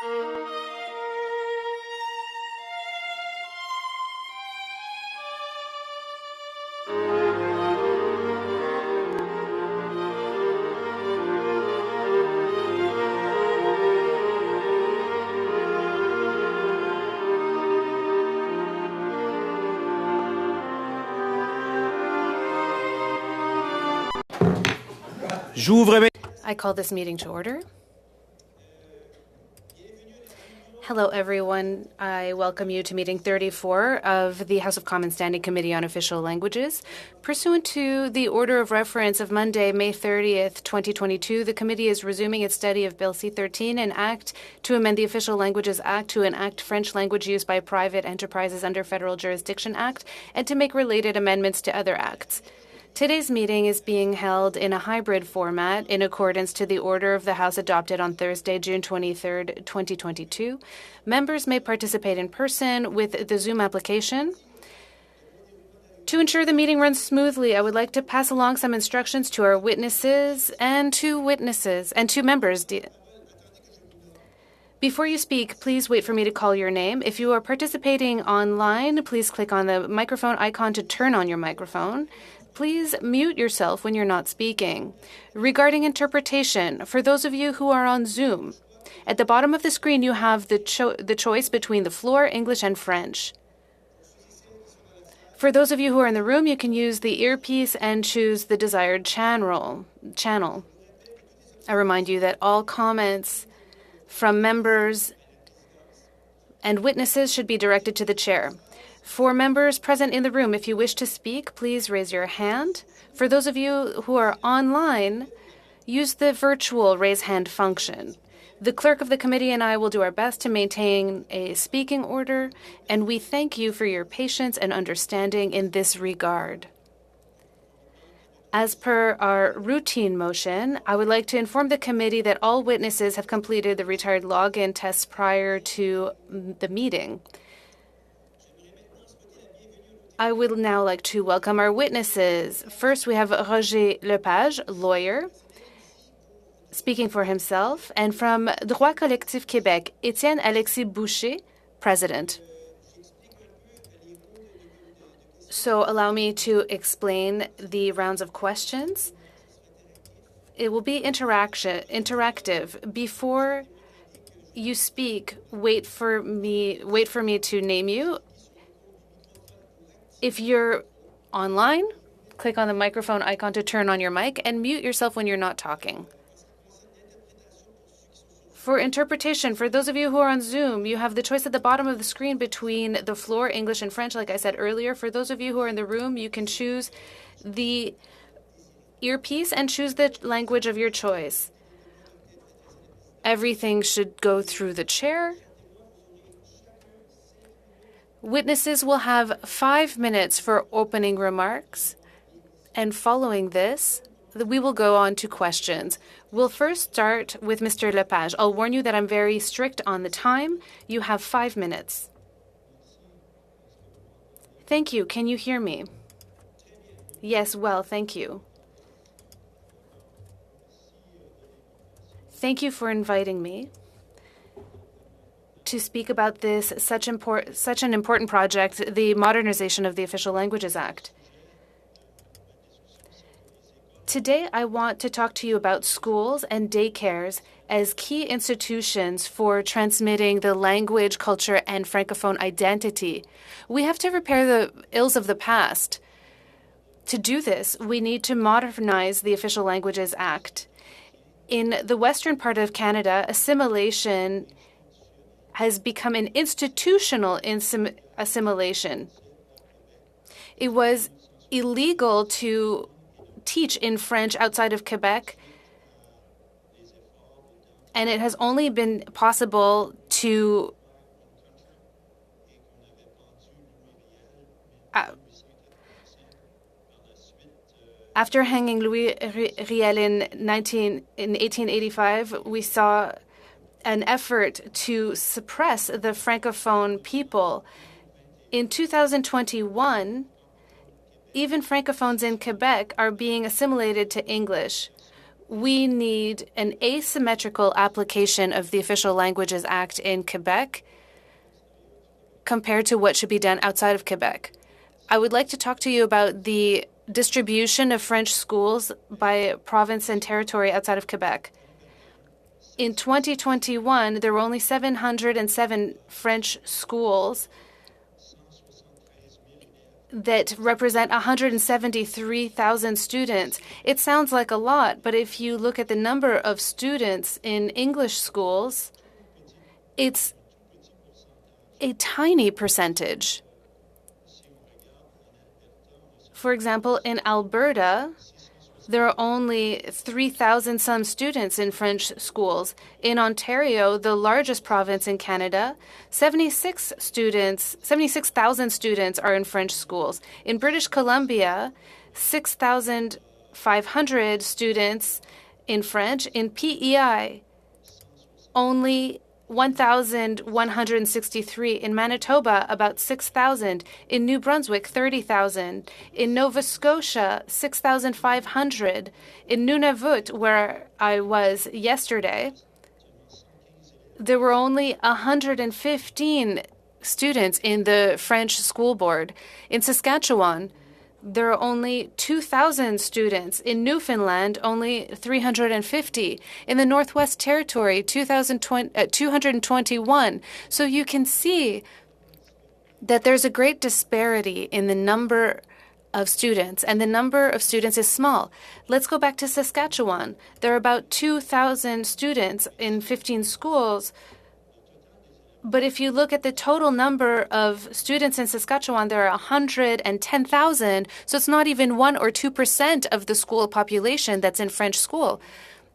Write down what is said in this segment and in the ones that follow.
I call this meeting to order. Hello, everyone. I welcome you to meeting 34 of the House of Commons Standing Committee on Official Languages. Pursuant to the order of reference of Monday, May 30th, 2022, the committee is resuming its study of Bill C-13, an act to amend the Official Languages Act to enact French language use by private enterprises under Federal Jurisdiction Act and to make related amendments to other acts. Today's meeting is being held in a hybrid format in accordance to the order of the House adopted on Thursday, June 23, 2022. Members may participate in person with the Zoom application. To ensure the meeting runs smoothly, I would like to pass along some instructions to our witnesses and to members. Before you speak, please wait for me to call your name. If you are participating online, please click on the microphone icon to turn on your microphone. Please mute yourself when you're not speaking. Regarding interpretation, for those of you who are on Zoom, at the bottom of the screen you have the choice between the floor, English, and French. For those of you who are in the room, you can use the earpiece and choose the desired channel. I remind you that all comments from members and witnesses should be directed to the chair. For members present in the room, if you wish to speak, please raise your hand. For those of you who are online, use the virtual raise hand function. The clerk of the committee and I will do our best to maintain a speaking order, and we thank you for your patience and understanding in this regard. As per our routine motion, I would like to inform the committee that all witnesses have completed the retired login tests prior to the meeting. I would now like to welcome our witnesses. First, we have Roger Lepage, lawyer, speaking for himself, and from Droit Collectif Québec, Étienne Alexis Boucher, president. So allow me to explain the rounds of questions. It will be interactive. Before you speak, wait for me to name you. If you're online, click on the microphone icon to turn on your mic and mute yourself when you're not talking. For interpretation, for those of you who are on Zoom, you have the choice at the bottom of the screen between the floor, English, and French, like I said earlier. For those of you who are in the room, you can choose the earpiece and choose the language of your choice. Everything should go through the chair. Witnesses will have 5 minutes for opening remarks, and following this, we will go on to questions. We'll first start with Mr. Lepage. I'll warn you that I'm very strict on the time. You have 5 minutes. Thank you. Can you hear me? Yes, well, thank you. Thank you for inviting me to speak about this such an important project, the modernization of the Official Languages Act. Today, I want to talk to you about schools and daycares as key institutions for transmitting the language, culture, and Francophone identity. We have to repair the ills of the past. To do this, we need to modernize the Official Languages Act. In the western part of Canada, assimilation has become an institutional assimilation. It was illegal to teach in French outside of Quebec, and it has only been possible to after hanging Louis Riel in 1885, we saw an effort to suppress the Francophone people. In 2021, even Francophones in Quebec are being assimilated to English. We need an asymmetrical application of the Official Languages Act in Quebec compared to what should be done outside of Quebec. I would like to talk to you about the distribution of French schools by province and territory outside of Quebec. In 2021, there were only 707 French schools that represent 173,000 students. It sounds like a lot, but if you look at the number of students in English schools, it's a tiny percentage. For example, in Alberta, there are only 3,000 some students in French schools. In Ontario, the largest province in Canada, 76,000 students are in French schools. In British Columbia, 6,500 students in French. In PEI, only 1,163. In Manitoba, about 6,000. In New Brunswick, 30,000. In Nova Scotia, 6,500. In Nunavut, where I was yesterday, there were only 115 students in the French school board. In Saskatchewan, there are only 2,000 students. In Newfoundland, only 350. In the Northwest Territory, 221. So you can see that there's a great disparity in the number of students, and the number of students is small. Let's go back to Saskatchewan. There are about 2,000 students in 15 schools. But if you look at the total number of students in Saskatchewan, there are 110,000. So it's not even 1 or 2% of the school population that's in French school.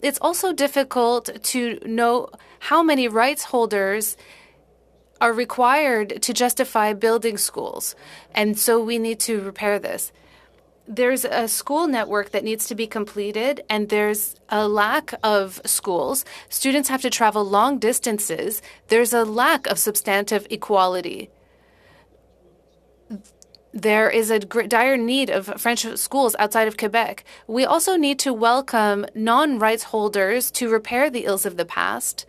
It's also difficult to know how many rights holders are required to justify building schools. And so we need to repair this. There's a school network that needs to be completed, and there's a lack of schools. Students have to travel long distances. There's a lack of substantive equality. There is a dire need of French schools outside of Quebec. We also need to welcome non-rights holders to repair the ills of the past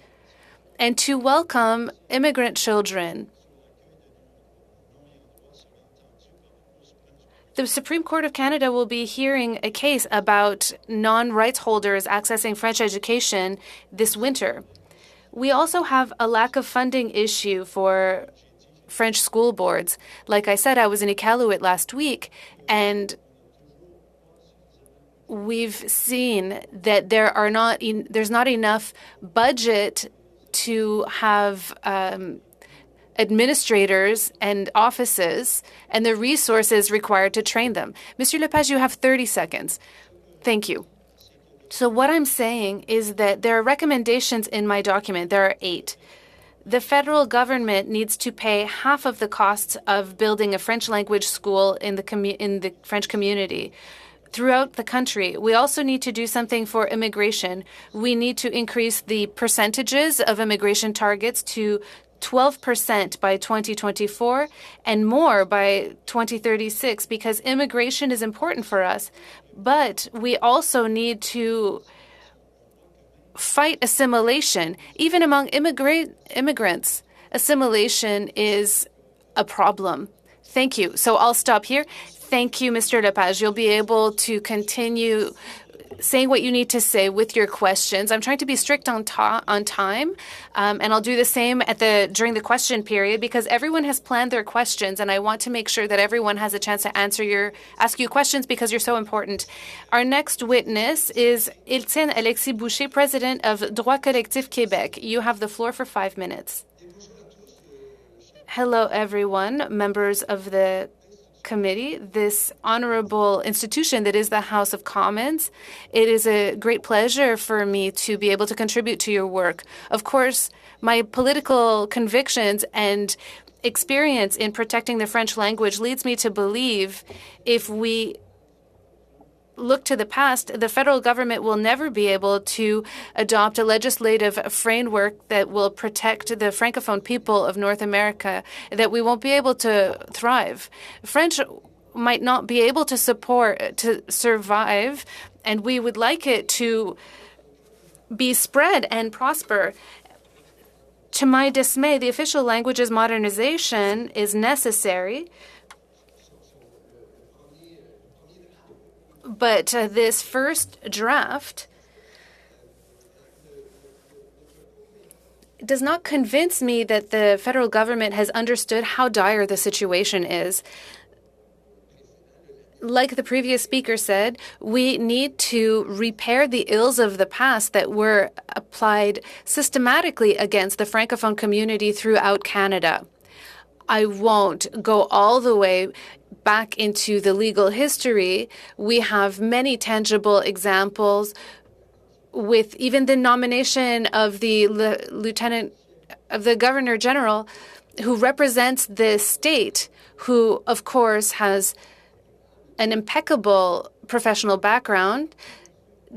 and to welcome immigrant children. The Supreme Court of Canada will be hearing a case about non-rights holders accessing French education this winter. We also have a lack of funding issue for French school boards. Like I said, I was in Iqaluit last week, and we've seen that there's not enough budget to have administrators and offices and the resources required to train them. Mr. Lepage, you have 30 seconds. Thank you. So what I'm saying is that there are recommendations in my document. There are 8. The federal government needs to pay half of the costs of building a French language school in the French community throughout the country. We also need to do something for immigration. We need to increase the percentages of immigration targets to 12% by 2024 and more by 2036, because immigration is important for us. But we also need to fight assimilation. Even among immigrants, assimilation is a problem. Thank you. So I'll stop here. Thank you, Mr. Lepage. You'll be able to continue saying what you need to say with your questions. I'm trying to be strict on time, and I'll do the same during the question period, because everyone has planned their questions, and I want to make sure that everyone has a chance to ask you questions, because you're so important. Our next witness is Étienne Alexis Boucher, President of Droit Collectif Québec. You have the floor for 5 minutes. Hello, everyone, members of the committee, this honorable institution that is the House of Commons. It is a great pleasure for me to be able to contribute to your work. Of course, my political convictions and experience in protecting the French language leads me to believe if we look to the past, the federal government will never be able to adopt a legislative framework that will protect the Francophone people of North America, that we won't be able to thrive. French might not be able to survive and we would like it to be spread and prosper. To my dismay, the official languages modernization is necessary, but this first draft does not convince me that the federal government has understood how dire the situation is. Like the previous speaker said, we need to repair the ills of the past that were applied systematically against the Francophone community throughout Canada. I won't go all the way back into the legal history. We have many tangible examples with even the nomination of the Governor General, who represents the state, who, of course, has an impeccable professional background,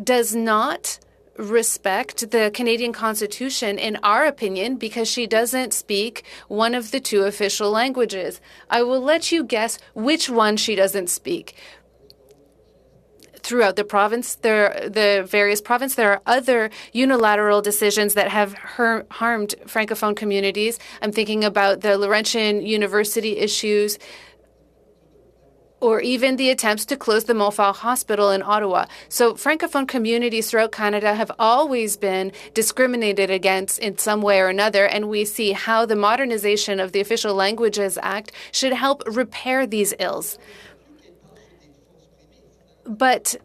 does not respect the Canadian Constitution, in our opinion, because she doesn't speak one of the two official languages. I will let you guess which one she doesn't speak. Throughout the province, the various provinces, there are other unilateral decisions that have harmed Francophone communities. I'm thinking about the Laurentian University issues, or even the attempts to close the Montfort Hospital in Ottawa. So Francophone communities throughout Canada have always been discriminated against in some way or another, and we see how the modernization of the Official Languages Act should help repair these ills. But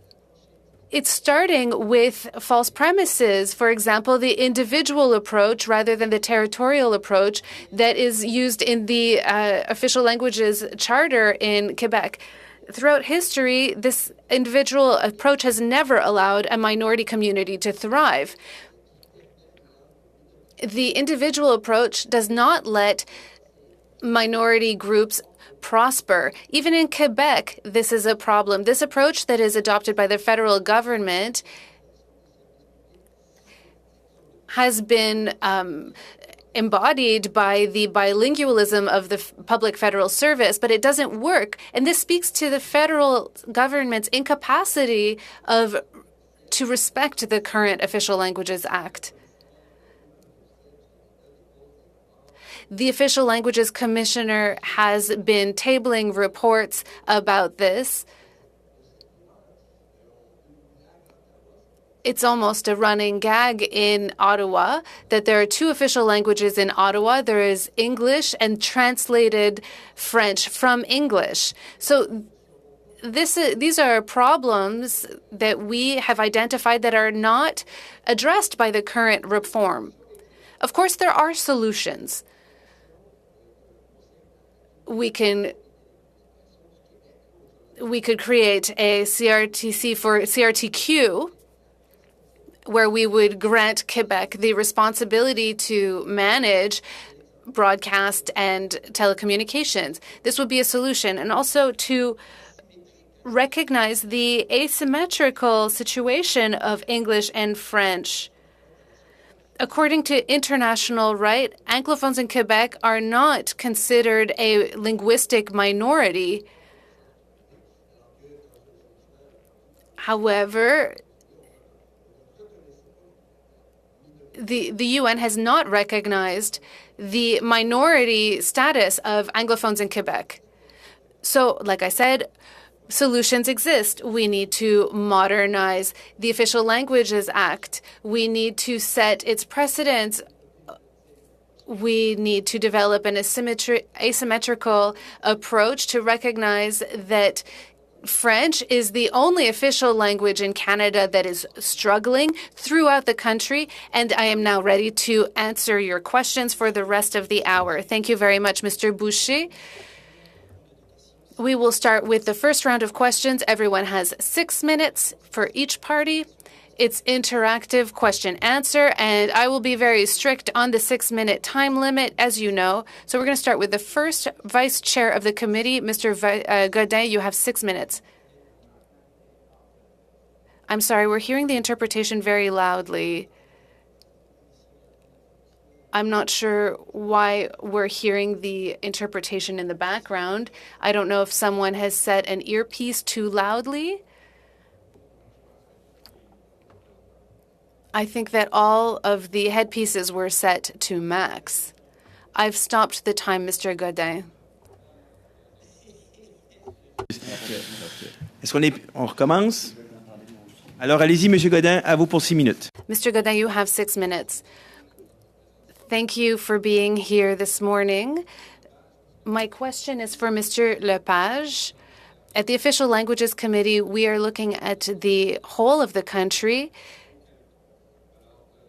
it's starting with false premises. For example, the individual approach rather than the territorial approach that is used in the Official Languages Charter in Quebec. Throughout history, this individual approach has never allowed a minority community to thrive. The individual approach does not let minority groups prosper. Even in Quebec, this is a problem. This approach that is adopted by the federal government has been embodied by the bilingualism of the public federal service, but it doesn't work. And this speaks to the federal government's incapacity to respect the current Official Languages Act. The Official Languages Commissioner has been tabling reports about this. It's almost a running gag in Ottawa that there are two official languages in Ottawa. There is English and translated French from English. So these are problems that we have identified that are not addressed by the current reform. Of course, there are solutions. We could create a CRTC for CRTQ, where we would grant Quebec the responsibility to manage broadcast and telecommunications. This would be a solution, and also to recognize the asymmetrical situation of English and French. According to international right, Anglophones in Quebec are not considered a linguistic minority. However, the UN has not recognized the minority status of Anglophones in Quebec. So, like I said, solutions exist. We need to modernize the Official Languages Act. We need to set its precedents. We need to develop an asymmetrical approach to recognize that French is the only official language in Canada that is struggling throughout the country. And I am now ready to answer your questions for the rest of the hour. Thank you very much, Mr. Boucher. We will start with the first round of questions. Everyone has 6 minutes for each party. It's interactive question-answer, and I will be very strict on the 6-minute time limit, as you know. So we're going to start with the first vice chair of the committee, Mr. Godin. You have 6 minutes. I'm sorry, we're hearing the interpretation very loudly. I'm not sure why we're hearing the interpretation in the background. I don't know if someone has set an earpiece too loudly. I think that all of the headpieces were set to max. I've stopped the time, Mr. Godin. On recommence? Alors allez-y, Monsieur Godin, à vous pour 6 minutes. Mr. Godin, you have 6 minutes. Thank you for being here this morning. My question is for Mr. Lepage. At the Official Languages Committee, we are looking at the whole of the country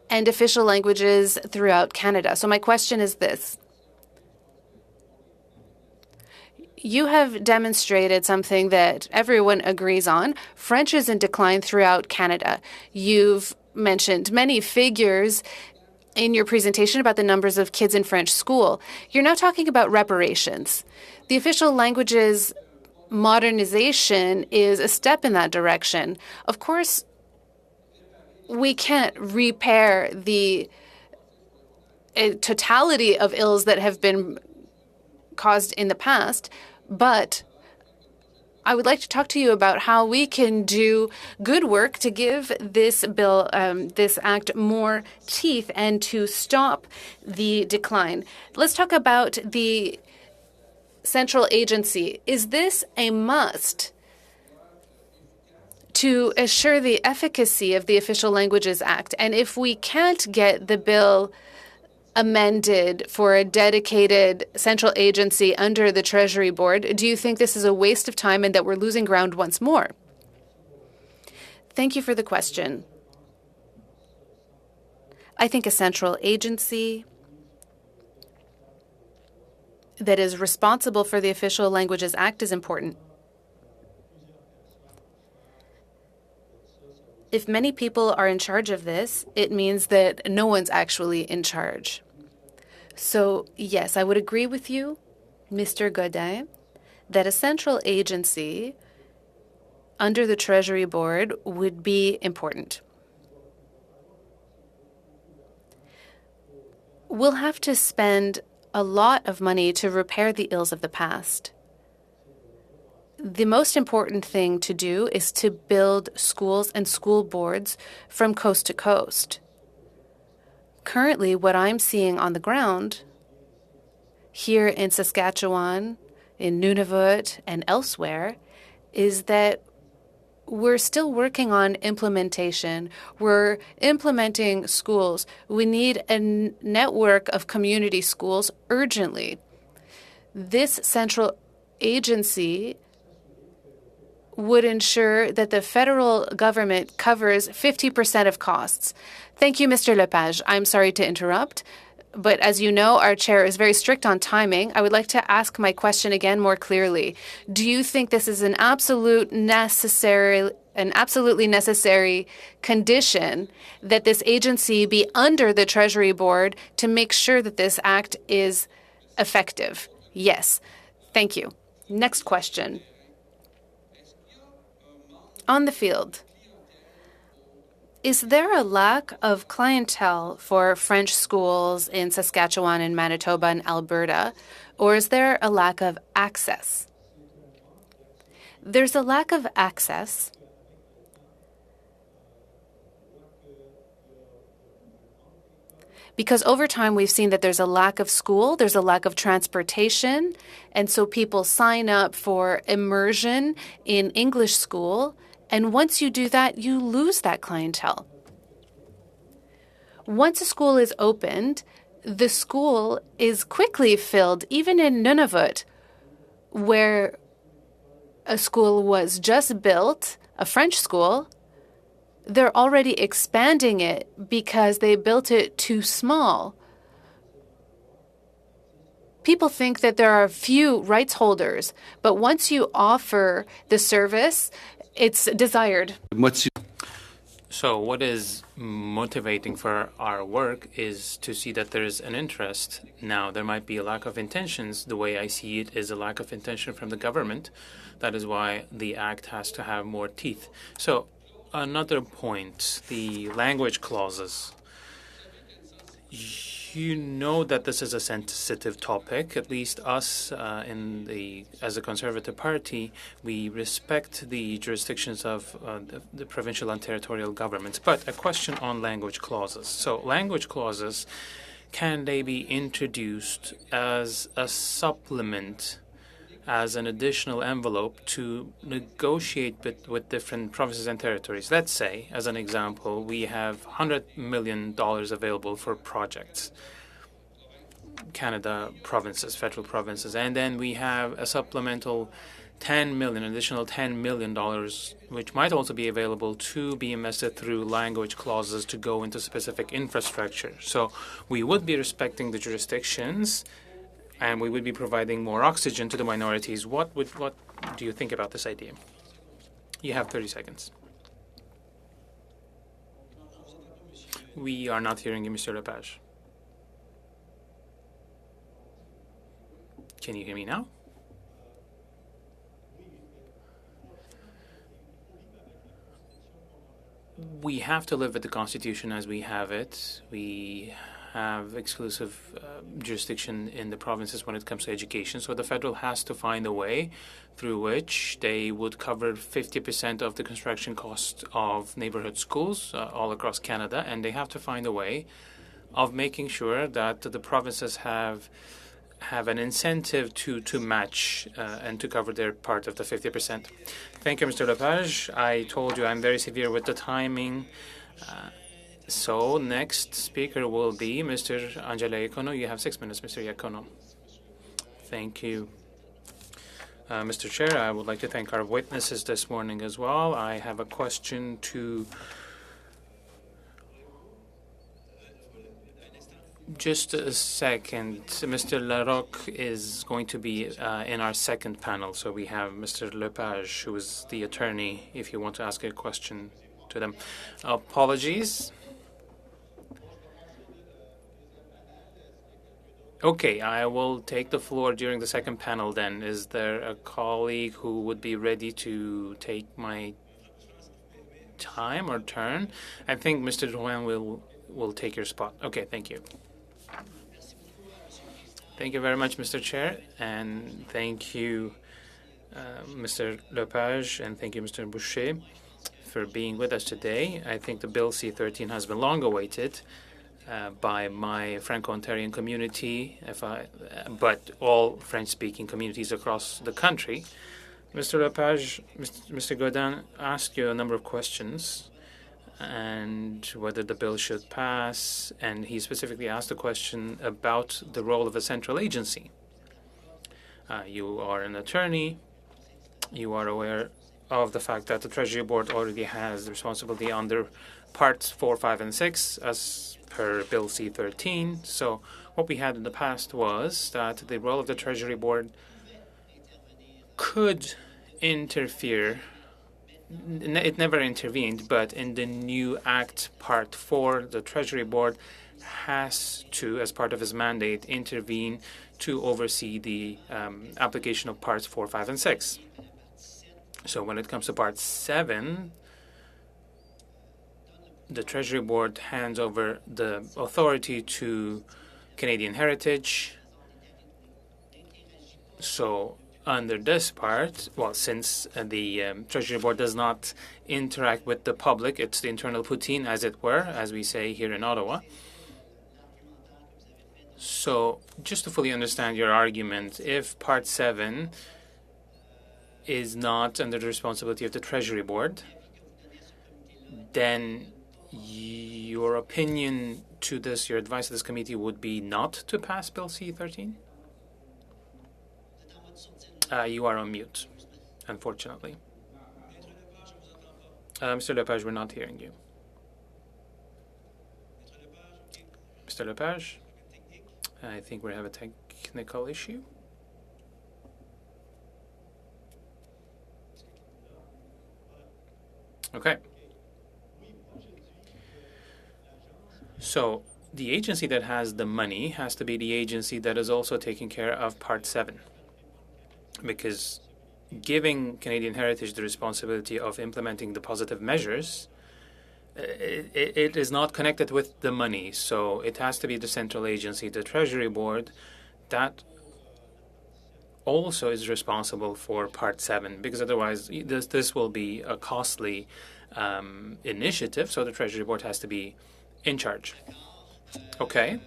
and official languages throughout Canada. So my question is this. You have demonstrated something that everyone agrees on. French is in decline throughout Canada. You've mentioned many figures in your presentation about the numbers of kids in French school. You're now talking about reparations. The official languages modernization is a step in that direction. Of course, we can't repair the totality of ills that have been caused in the past, but I would like to talk to you about how we can do good work to give this bill, this act, more teeth and to stop the decline. Let's talk about the central agency. Is this a must to assure the efficacy of the Official Languages Act? And if we can't get the bill amended for a dedicated central agency under the Treasury Board, do you think this is a waste of time and that we're losing ground once more? Thank you for the question. I think a central agency that is responsible for the Official Languages Act is important. If many people are in charge of this, it means that no one's actually in charge. So, yes, I would agree with you, Mr. Godin, that a central agency under the Treasury Board would be important. We'll have to spend a lot of money to repair the ills of the past. The most important thing to do is to build schools and school boards from coast to coast. Currently, what I'm seeing on the ground here in Saskatchewan, in Nunavut, and elsewhere is that we're still working on implementation. We're implementing schools. We need a network of community schools urgently. This central agency would ensure that the federal government covers 50% of costs. Thank you, Mr. Lepage. I'm sorry to interrupt, but as you know, our chair is very strict on timing. I would like to ask my question again more clearly. Do you think this is an absolutely necessary condition that this agency be under the Treasury Board to make sure that this act is effective? Yes. Thank you. Next question. On the field, is there a lack of clientele for French schools in Saskatchewan and Manitoba and Alberta, or is there a lack of access? There's a lack of access because over time we've seen that there's a lack of school, there's a lack of transportation, and so people sign up for immersion in English school. And once you do that, you lose that clientele. Once a school is opened, the school is quickly filled, even in Nunavut, where a school was just built, a French school. They're already expanding it because they built it too small. People think that there are few rights holders, but once you offer the service, it's desired. So what is motivating for our work is to see that there's an interest. Now, there might be a lack of intentions. The way I see it is a lack of intention from the government. That is why the act has to have more teeth. So another point, the language clauses. You know that this is a sensitive topic. At least us, as a Conservative Party, we respect the jurisdictions of the provincial and territorial governments. But a question on language clauses. So language clauses, can they be introduced as a supplement, as an additional envelope to negotiate with different provinces and territories? Let's say, as an example, we have $100 million available for projects, Canada provinces, federal provinces, and then we have a supplemental additional $10 million, which might also be available to be invested through language clauses to go into specific infrastructure. So we would be respecting the jurisdictions, and we would be providing more oxygen to the minorities. What do you think about this idea? You have 30 seconds. We are not hearing you, Mr. Lepage. Can you hear me now? We have to live with the Constitution as we have it. We have exclusive jurisdiction in the provinces when it comes to education. So the federal has to find a way through which they would cover 50% of the construction cost of neighborhood schools all across Canada, and they have to find a way of making sure that the provinces have an incentive to match and to cover their part of the 50%. Thank you, Mr. Lepage. I told you I'm very severe with the timing. So next speaker will be Mr. Angelo Iacono. You have 6 minutes, Mr. Iacono. Thank you. Mr. Chair, I would like to thank our witnesses this morning as well. I have a question to just a second. Mr. Larocque is going to be in our second panel. So we have Mr. Lepage, who is the attorney, if you want to ask a question to them. Apologies. Okay, I will take the floor during the second panel then. Is there a colleague who would be ready to take my time or turn? I think Mr. Drouin will take your spot. Okay, thank you. Thank you very much, Mr. Chair, and thank you, Mr. Lepage, and thank you, Mr. Boucher, for being with us today. I think the Bill C-13 has been long awaited by my Franco-Ontarian community, but all French-speaking communities across the country. Mr. Lepage, Mr. Godin asked you a number of questions, and whether the bill should pass, and he specifically asked a question about the role of a central agency. You are an attorney. You are aware of the fact that the Treasury Board already has the responsibility under Parts 4, 5, and 6 as per Bill C-13. So what we had in the past was that the role of the Treasury Board could interfere. It never intervened, but in the new Act Part 4, the Treasury Board has to, as part of his mandate, intervene to oversee the application of Parts 4, 5, and 6. So when it comes to Part 7, the Treasury Board hands over the authority to Canadian Heritage. So under this part, well, since the Treasury Board does not interact with the public, it's the internal poutine, as it were, as we say here in Ottawa. So just to fully understand your argument, if Part 7 is not under the responsibility of the Treasury Board, then your opinion to this, your advice to this committee would be not to pass Bill C-13? You are on mute, unfortunately. Mr. Lepage, we're not hearing you. Mr. Lepage, I think we have a technical issue. Okay. So the agency that has the money has to be the agency that is also taking care of Part 7. Because giving Canadian Heritage the responsibility of implementing the positive measures it is not connected with the money, so it has to be the central agency, the Treasury Board, that also is responsible for Part 7, because otherwise this will be a costly initiative, so the Treasury Board has to be in charge. Okay.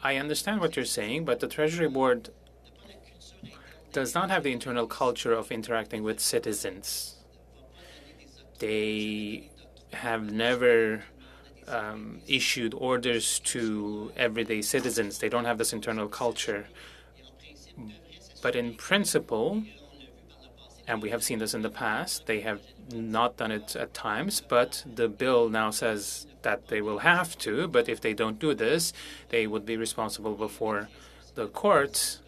I understand what you're saying, but the Treasury Board does not have the internal culture of interacting with citizens. They have never issued orders to everyday citizens. They don't have this internal culture. But in principle, and we have seen this in the past, they have not done it at times, but the bill now says that they will have to, but if they don't do this, they would be responsible before the courts,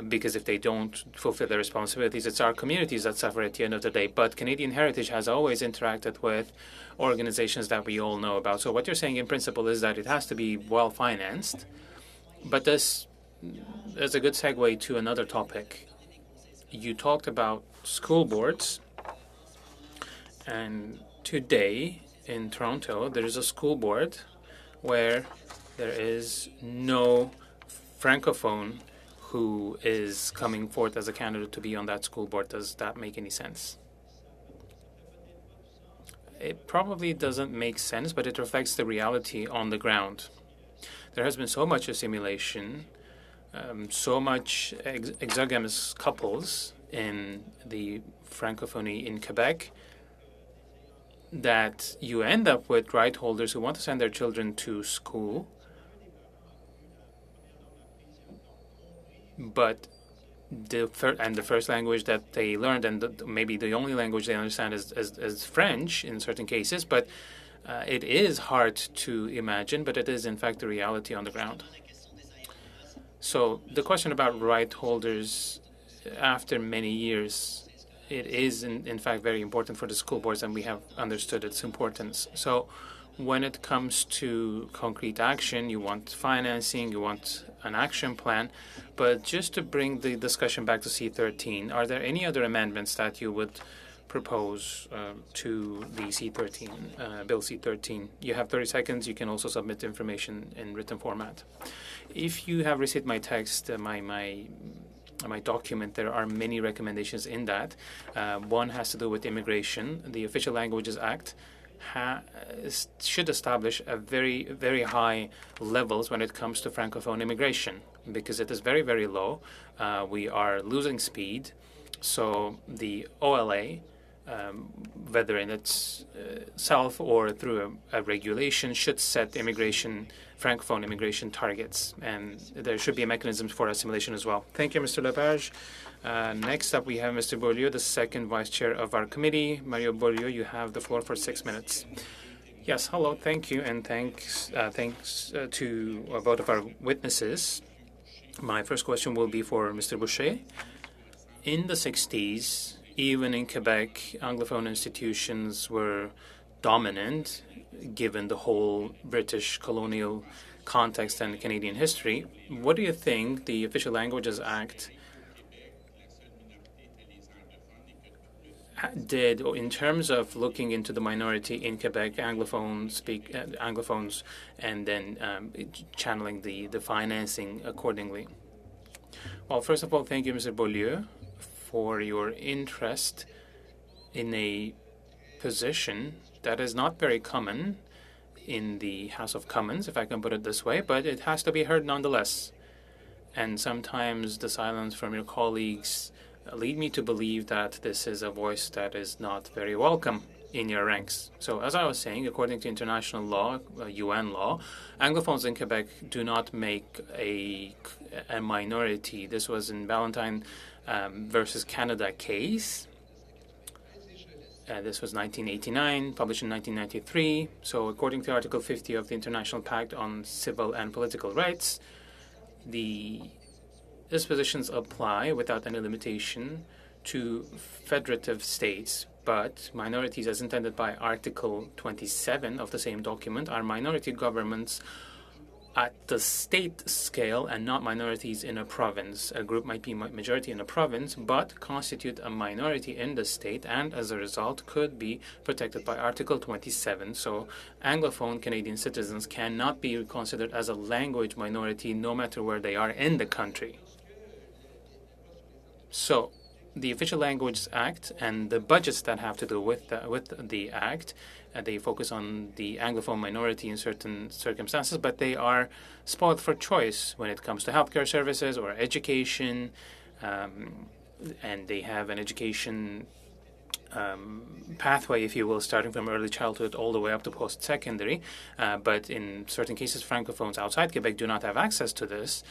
because if they don't fulfill their responsibilities, it's our communities that suffer at the end of the day. But Canadian Heritage has always interacted with organizations that we all know about. So what you're saying in principle is that it has to be well-financed, but this is a good segue to another topic. You talked about school boards, and today in Toronto, there is a school board where there is no Francophone who is coming forth as a candidate to be on that school board. Does that make any sense? It probably doesn't make sense, but it reflects the reality on the ground. There has been so much assimilation, so much exogamous couples in the Francophonie in Quebec, that you end up with right holders who want to send their children to school, but the first language that they learned, and maybe the only language they understand is French in certain cases, but it is hard to imagine, but it is in fact the reality on the ground. So the question about right holders after many years, it is in fact very important for the school boards, and we have understood its importance. So when it comes to concrete action, you want financing, you want an action plan. But just to bring the discussion back to C13, are there any other amendments that you would propose to the C13, Bill C13? You have 30 seconds. You can also submit information in written format. If you have received my text, my document, there are many recommendations in that. One has to do with immigration. The Official Languages Act should establish a very, very high levels when it comes to Francophone immigration, because it is very, very low. We are losing speed. So the OLA, whether in itself or through a regulation, should set Francophone immigration targets, and there should be a mechanism for assimilation as well. Thank you, Mr. Lepage. Next up, we have Mr. Beaulieu, the second vice chair of our committee. Mario Beaulieu, you have the floor for 6 minutes. Yes, hello, thank you, and thanks to both of our witnesses. My first question will be for Mr. Boucher. In the 60s, even in Quebec, Anglophone institutions were dominant, given the whole British colonial context and Canadian history. What do you think the Official Languages Act did in terms of looking into the minority in Quebec, Anglophones, and then channeling the financing accordingly? Well, first of all, thank you, Mr. Beaulieu, for your interest in a position that is not very common in the House of Commons, if I can put it this way, but it has to be heard nonetheless. And sometimes the silence from your colleagues lead me to believe that this is a voice that is not very welcome in your ranks. So as I was saying, according to international law, UN law, Anglophones in Quebec do not make a minority. This was in Valentine versus Canada case. This was 1989, published in 1993. So according to Article 50 of the International Pact on Civil and Political Rights, the dispositions apply without any limitation to federative states, but minorities as intended by Article 27 of the same document are minority governments at the state scale and not minorities in a province. A group might be majority in a province, but constitute a minority in the state, and as a result could be protected by Article 27. So Anglophone Canadian citizens cannot be considered as a language minority no matter where they are in the country. So the Official Languages Act and the budgets that have to do with the Act, they focus on the Anglophone minority in certain circumstances, but they are spoiled for choice when it comes to healthcare services or education, and they have an education pathway, if you will, starting from early childhood all the way up to post-secondary. But in certain cases, Francophones outside Quebec do not have access to this,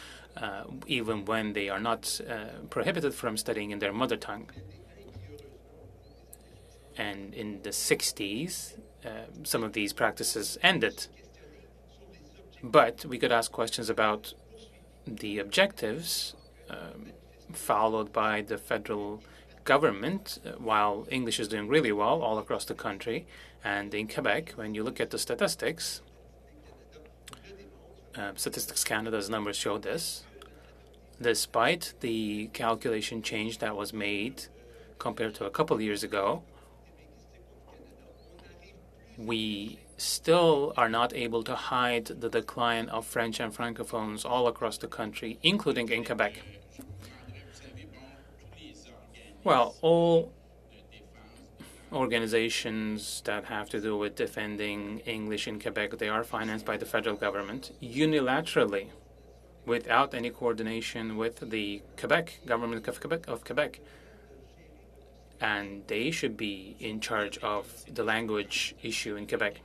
even when they are not prohibited from studying in their mother tongue. And in the 60s, some of these practices ended. But we could ask questions about the objectives followed by the federal government while English is doing really well all across the country. And in Quebec, when you look at the statistics, Statistics Canada's numbers show this. Despite the calculation change that was made compared to a couple of years ago, we still are not able to hide the decline of French and Francophones all across the country, including in Quebec. Well, all organizations that have to do with defending English in Quebec, they are financed by the federal government unilaterally, without any coordination with the government of Quebec. And they should be in charge of the language issue in Quebec.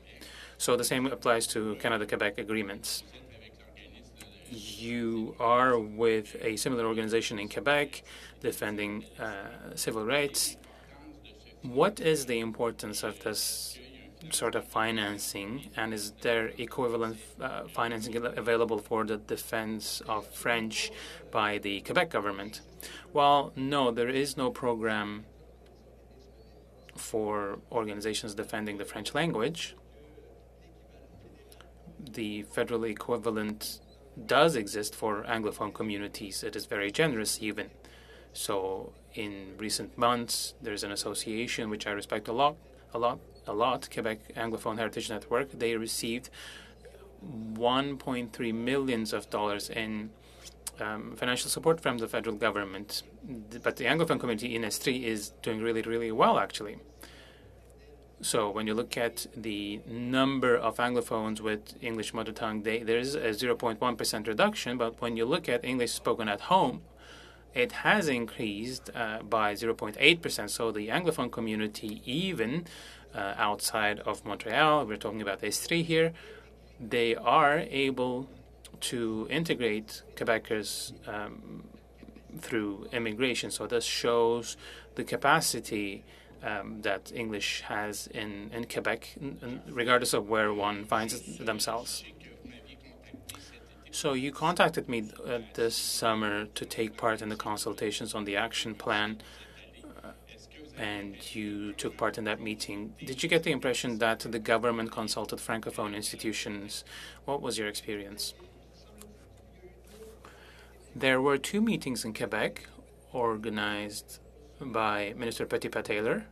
So the same applies to Canada-Quebec agreements. You are with a similar organization in Quebec defending civil rights. What is the importance of this sort of financing, and is there equivalent financing available for the defense of French by the Quebec government? Well, no, there is no program for organizations defending the French language. The federal equivalent does exist for Anglophone communities. It is very generous even. So in recent months, there's an association which I respect a lot, Quebec Anglophone Heritage Network. They received $1.3 million in financial support from the federal government. But the Anglophone community in Estrie is doing really, really well, actually. So when you look at the number of Anglophones with English mother tongue, there is a 0.1% reduction. But when you look at English spoken at home, it has increased by 0.8%. So the Anglophone community, even outside of Montreal, we're talking about Estrie here, they are able to integrate Quebecers through immigration. So this shows the capacity that English has in Quebec, regardless of where one finds themselves. So you contacted me this summer to take part in the consultations on the action plan, and you took part in that meeting. Did you get the impression that the government consulted Francophone institutions? What was your experience? There were 2 meetings in Quebec organized by Minister Petitpas-Taylor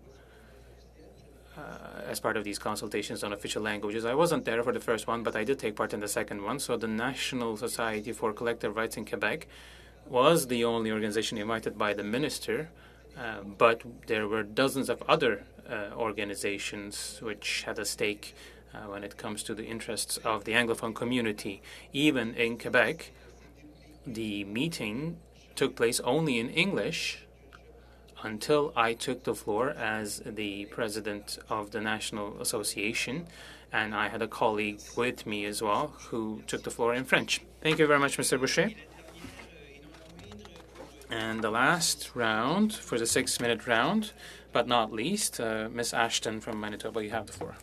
as part of these consultations on official languages. I wasn't there for the first one, but I did take part in the second one. So the National Society for Collective Rights in Quebec was the only organization invited by the minister, but there were dozens of other organizations which had a stake when it comes to the interests of the Anglophone community. Even in Quebec, the meeting took place only in English until I took the floor as the president of the National Association, and I had a colleague with me as well who took the floor in French. Thank you very much, Mr. Boucher. And the last round, for the 6-minute round, but not least, Ms. Ashton from Manitoba, you have the floor.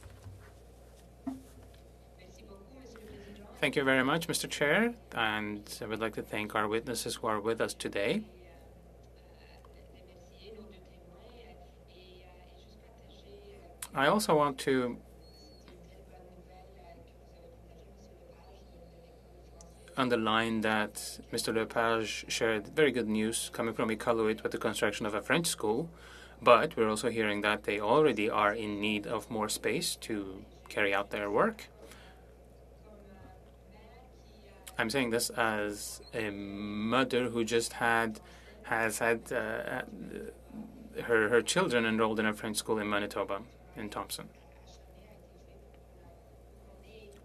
Thank you very much, Mr. Chair, and I would like to thank our witnesses who are with us today. I also want to underline that Mr. Lepage shared very good news coming from Iqaluit with the construction of a French school, but we're also hearing that they already are in need of more space to carry out their work. I'm saying this as a mother who just has had her children enrolled in a French school in Manitoba, in Thompson.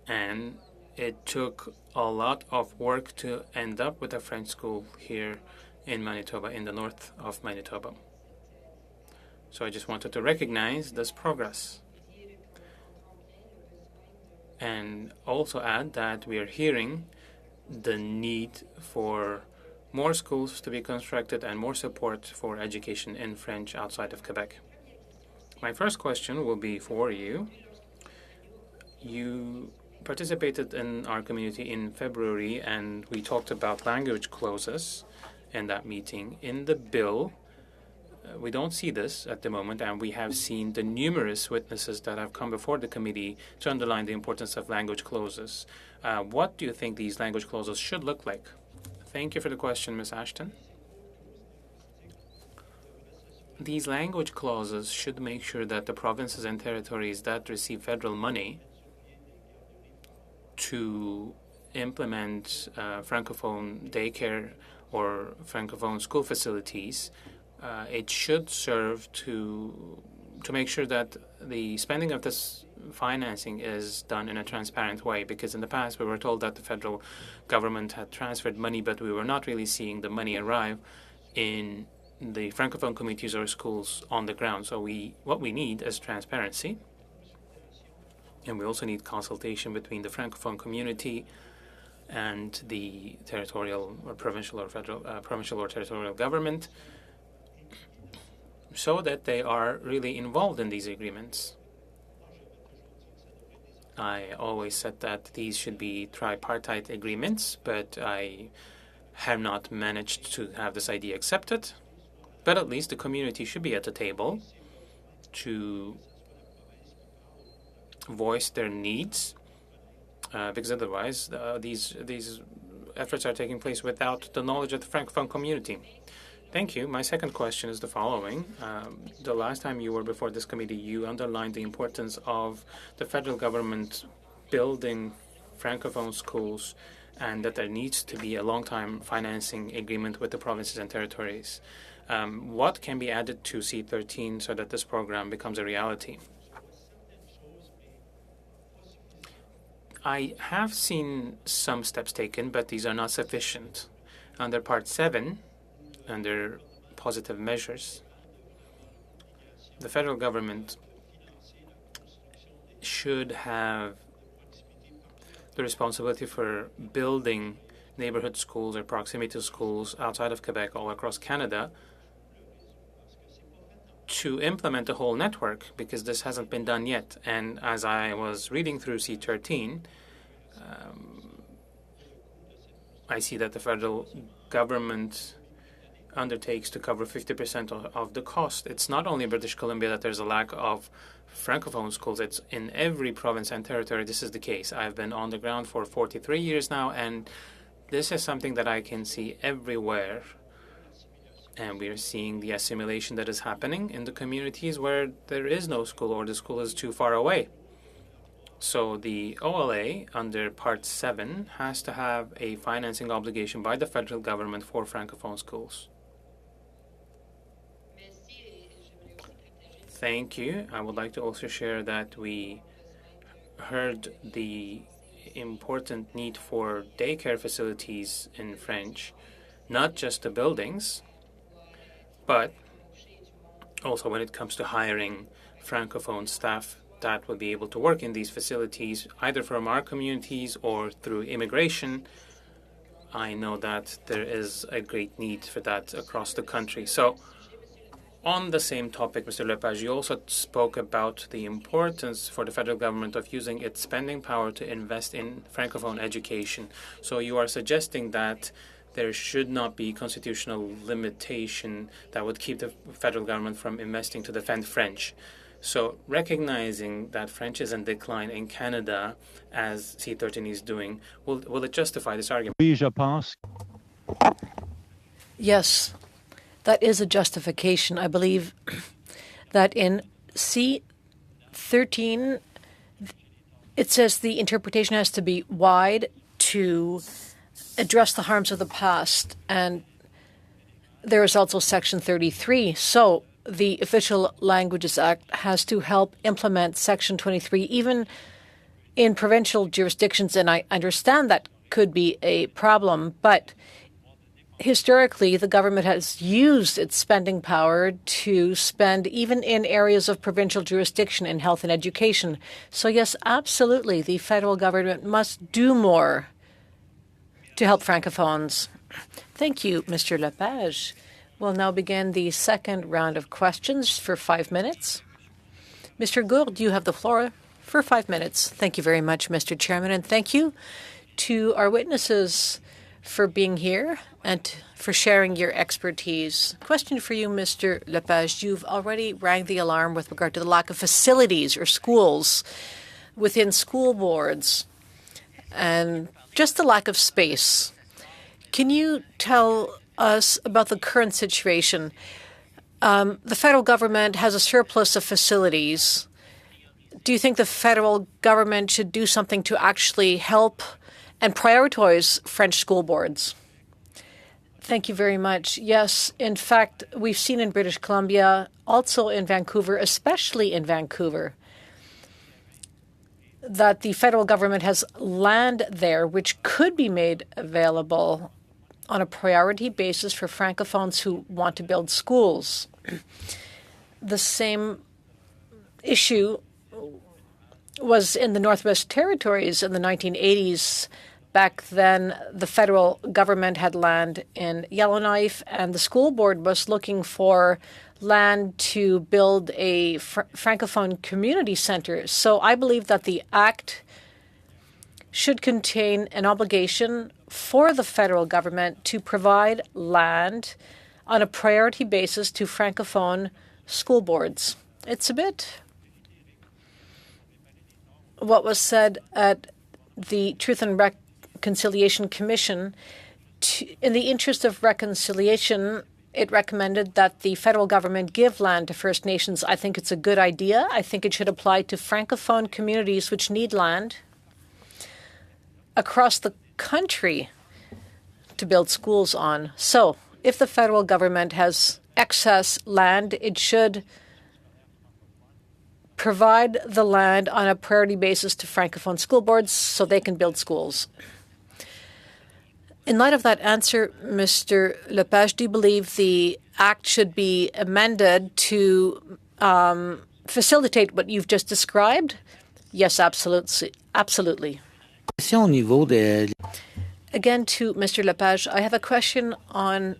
And it took a lot of work to end up with a French school here in Manitoba, in the north of Manitoba. So I just wanted to recognize this progress. And also add that we are hearing the need for more schools to be constructed and more support for education in French outside of Quebec. My first question will be for you. You participated in our community in February, and we talked about language clauses in that meeting. In the bill, we don't see this at the moment, and we have seen the numerous witnesses that have come before the committee to underline the importance of language clauses. What do you think these language clauses should look like? Thank you for the question, Ms. Ashton. These language clauses should make sure that the provinces and territories that receive federal money to implement Francophone daycare or Francophone school facilities, it should serve to make sure that the spending of this financing is done in a transparent way, because in the past we were told that the federal government had transferred money, but we were not really seeing the money arrive in the Francophone communities or schools on the ground. So what we need is transparency, and we also need consultation between the Francophone community and the territorial or provincial or federal, provincial or territorial government, so that they are really involved in these agreements. I always said that these should be tripartite agreements, but I have not managed to have this idea accepted. But at least the community should be at the table to voice their needs, because otherwise these efforts are taking place without the knowledge of the Francophone community. Thank you. My second question is the following. The last time you were before this committee, you underlined the importance of the federal government building Francophone schools and that there needs to be a long-time financing agreement with the provinces and territories. What can be added to C13 so that this program becomes a reality? I have seen some steps taken, but these are not sufficient. Under Part 7, under positive measures, the federal government should have the responsibility for building neighborhood schools or proximity schools outside of Quebec all across Canada to implement the whole network, because this hasn't been done yet. And as I was reading through C13, I see that the federal government undertakes to cover 50% of the cost. It's not only in British Columbia that there's a lack of Francophone schools. It's in every province and territory this is the case. I've been on the ground for 43 years now, and this is something that I can see everywhere. And we are seeing the assimilation that is happening in the communities where there is no school or the school is too far away. So the OLA under Part 7 has to have a financing obligation by the federal government for Francophone schools. Thank you. I would like to also share that we heard the important need for daycare facilities in French, not just the buildings, but also when it comes to hiring Francophone staff that will be able to work in these facilities, either from our communities or through immigration. I know that there is a great need for that across the country. So on the same topic, Mr. Lepage, you also spoke about the importance for the federal government of using its spending power to invest in Francophone education. So you are suggesting that there should not be constitutional limitation that would keep the federal government from investing to defend French. So recognizing that French is in decline in Canada, as C13 is doing, will it justify this argument? Oui, je pense. Yes, that is a justification. I believe that in C13, it says the interpretation has to be wide to address the harms of the past. And there is also Section 33. So the Official Languages Act has to help implement Section 23, even in provincial jurisdictions. And I understand that could be a problem, but historically, the government has used its spending power to spend even in areas of provincial jurisdiction in health and education. So yes, absolutely, the federal government must do more to help Francophones. Thank you, Mr. Lepage. We'll now begin the second round of questions for 5 minutes. Mr. Gourde, you have the floor for 5 minutes. Thank you very much, Mr. Chairman, and thank you to our witnesses for being here and for sharing your expertise. Question for you, Mr. Lepage. You've already rang the alarm with regard to the lack of facilities or schools within school boards and just the lack of space. Can you tell us about the current situation? The federal government has a surplus of facilities. Do you think the federal government should do something to actually help and prioritize French school boards? Thank you very much. Yes, in fact, we've seen in British Columbia, also in Vancouver, especially in Vancouver, that the federal government has land there which could be made available on a priority basis for Francophones who want to build schools. The same issue was in the Northwest Territories in the 1980s. Back then, the federal government had land in Yellowknife, and the school board was looking for land to build a Francophone community center. So I believe that the Act should contain an obligation for the federal government to provide land on a priority basis to Francophone school boards. It's a bit what was said at the Truth and Reconciliation Commission. In the interest of reconciliation, it recommended that the federal government give land to First Nations. I think it's a good idea. I think it should apply to Francophone communities which need land across the country to build schools on. So if the federal government has excess land, it should provide the land on a priority basis to Francophone school boards so they can build schools. In light of that answer, Mr. Lepage, do you believe the Act should be amended to facilitate what you've just described? Yes, absolutely. Again, to Mr. Lepage, I have a question on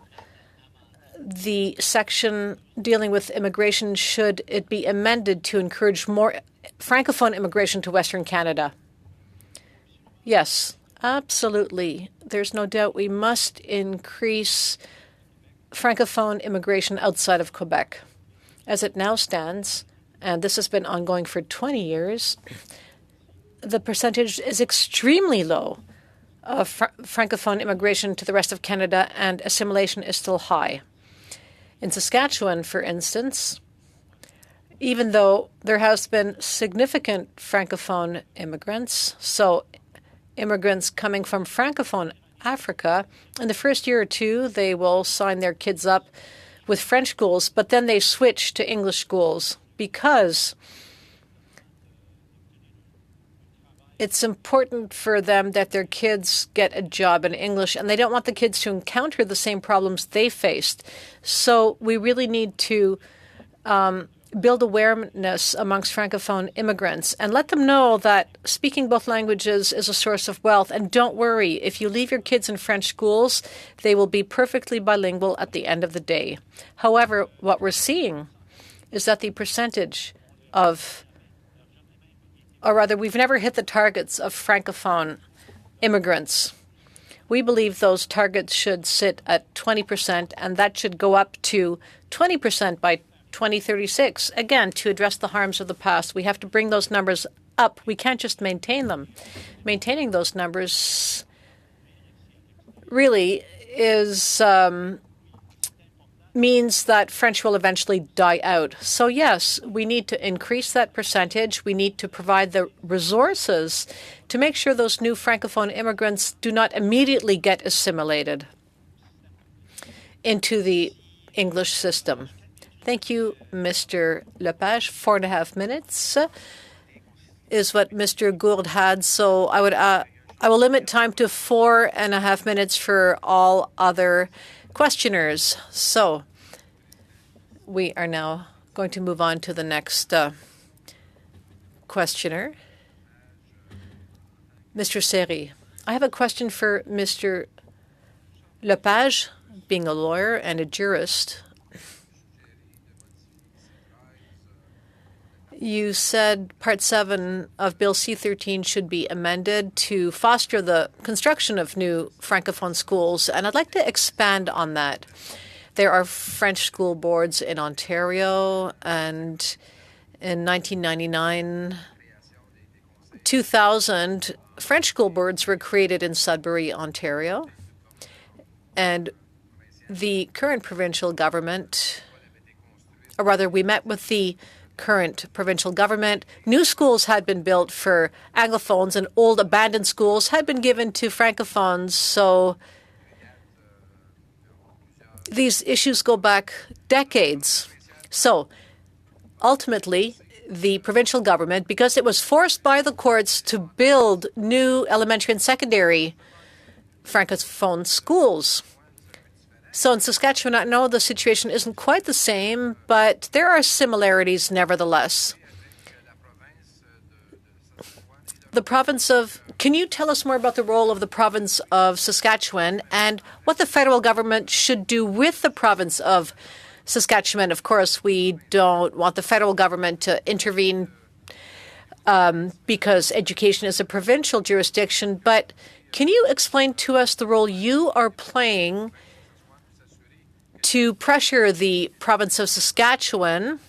the section dealing with immigration. Should it be amended to encourage more Francophone immigration to Western Canada? Yes, absolutely. There's no doubt we must increase Francophone immigration outside of Quebec. As it now stands, and this has been ongoing for 20 years, the percentage is extremely low of Francophone immigration to the rest of Canada, and assimilation is still high. In Saskatchewan, for instance, even though there has been significant Francophone immigrants, so immigrants coming from Francophone Africa, in the first year or two, they will sign their kids up with French schools, but then they switch to English schools because it's important for them that their kids get a job in English, and they don't want the kids to encounter the same problems they faced. So we really need to build awareness amongst Francophone immigrants and let them know that speaking both languages is a source of wealth. And don't worry, if you leave your kids in French schools, they will be perfectly bilingual at the end of the day. However, what we're seeing is that the percentage of, or rather, we've never hit the targets of Francophone immigrants. We believe those targets should sit at 20%, and that should go up to 20% by 2036. Again, to address the harms of the past, we have to bring those numbers up. We can't just maintain them. Maintaining those numbers really is means that French will eventually die out. So yes, we need to increase that percentage. We need to provide the resources to make sure those new Francophone immigrants do not immediately get assimilated into the English system. Thank you, Mr. Lepage. 4.5 minutes is what Mr. Gould had. So I will limit time to 4.5 minutes for all other questioners. So we are now going to move on to the next questioner. Mr. Seri, I have a question for Mr. Lepage, being a lawyer and a jurist. You said Part 7 of Bill C-13 should be amended to foster the construction of new Francophone schools, and I'd like to expand on that. There are French school boards in Ontario, and in 1999, 2,000 French school boards were created in Sudbury, Ontario, and the current provincial government, or rather we met with the current provincial government. New schools had been built for Anglophones and old abandoned schools had been given to Francophones. So these issues go back decades. So ultimately, the provincial government, because it was forced by the courts to build new elementary and secondary Francophone schools. So in Saskatchewan, I know the situation isn't quite the same, but there are similarities nevertheless. The province of, can you tell us more about the role of the province of Saskatchewan and what the federal government should do with the province of Saskatchewan? Of course, we don't want the federal government to intervene because education is a provincial jurisdiction, but can you explain to us the role you are playing to pressure the province of Saskatchewan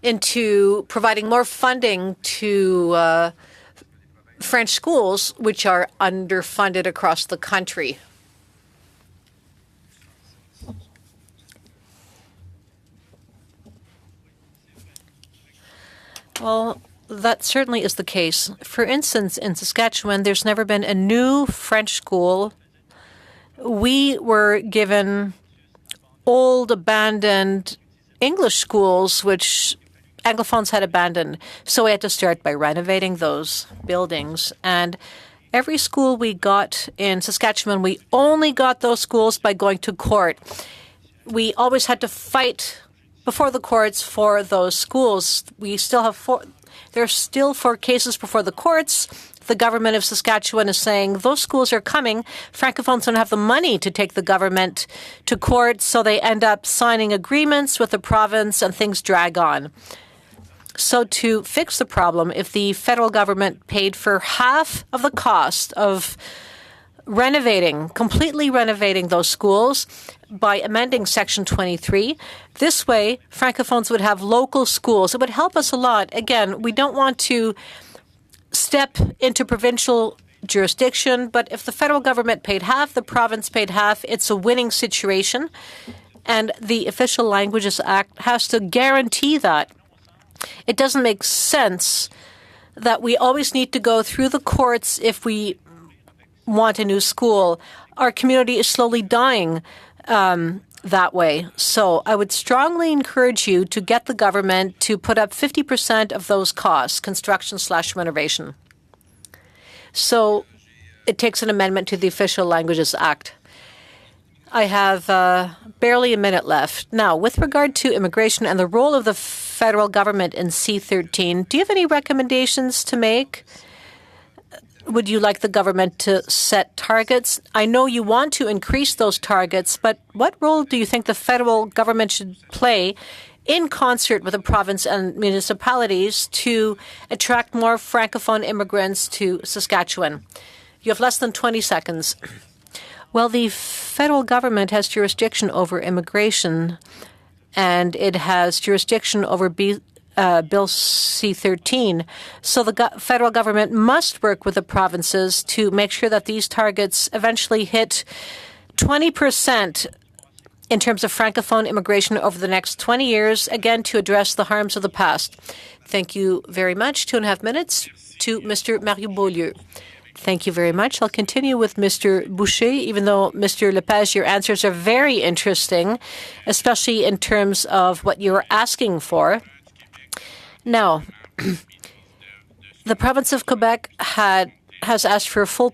into providing more funding to French schools, which are underfunded across the country? Well, that certainly is the case. For instance, in Saskatchewan, there's never been a new French school. We were given old, abandoned English schools, which Anglophones had abandoned. So we had to start by renovating those buildings. And every school we got in Saskatchewan, we only got those schools by going to court. We always had to fight before the courts for those schools. We still have there are still 4 cases before the courts. The government of Saskatchewan is saying those schools are coming. Francophones don't have the money to take the government to court, so they end up signing agreements with the province and things drag on. So to fix the problem, if the federal government paid for half of the cost of completely renovating those schools by amending Section 23. This way, Francophones would have local schools. It would help us a lot. Again, we don't want to step into provincial jurisdiction, but if the federal government paid half, the province paid half, it's a winning situation. And the Official Languages Act has to guarantee that. It doesn't make sense that we always need to go through the courts if we want a new school. Our community is slowly dying that way. So I would strongly encourage you to get the government to put up 50% of those costs, construction/renovation. So it takes an amendment to the Official Languages Act. I have barely a minute left. Now, with regard to immigration and the role of the federal government in C-13, do you have any recommendations to make? Would you like the government to set targets? I know you want to increase those targets, but what role do you think the federal government should play in concert with the province and municipalities to attract more Francophone immigrants to Saskatchewan? You have less than 20 seconds. Well, the federal government has jurisdiction over immigration. and it has jurisdiction over Bill C-13. So the federal government must work with the provinces to make sure that these targets eventually hit 20% in terms of Francophone immigration over the next 20 years, again, to address the harms of the past. Thank you very much. 2.5 minutes to Mr. Mario Beaulieu. Thank you very much. I'll continue with Mr. Boucher, even though, Mr. Lepage, your answers are very interesting, especially in terms of what you're asking for. Now, the province of Quebec has asked for full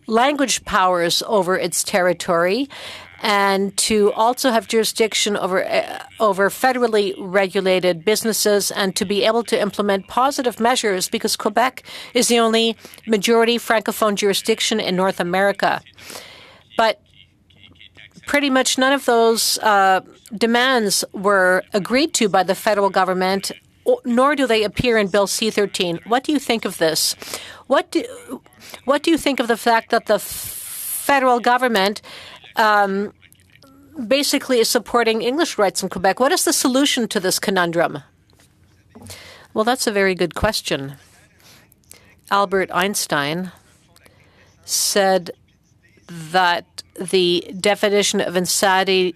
language powers over its territory and to also have jurisdiction over federally regulated businesses and to be able to implement positive measures because Quebec is the only majority Francophone jurisdiction in North America. But pretty much none of those demands were agreed to by the federal government, nor do they appear in Bill C-13. What do you think of this? What do you think of the fact that the federal government basically is supporting English rights in Quebec? What is the solution to this conundrum? Well, that's a very good question. Albert Einstein said that the definition of insanity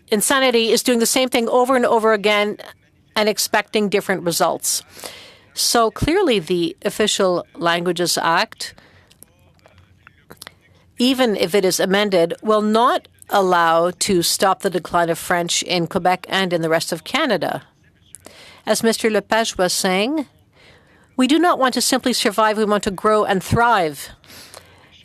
is doing the same thing over and over again and expecting different results. So clearly the Official Languages Act, even if it is amended, will not allow to stop the decline of French in Quebec and in the rest of Canada. As Mr. Lepage was saying, we do not want to simply survive, we want to grow and thrive.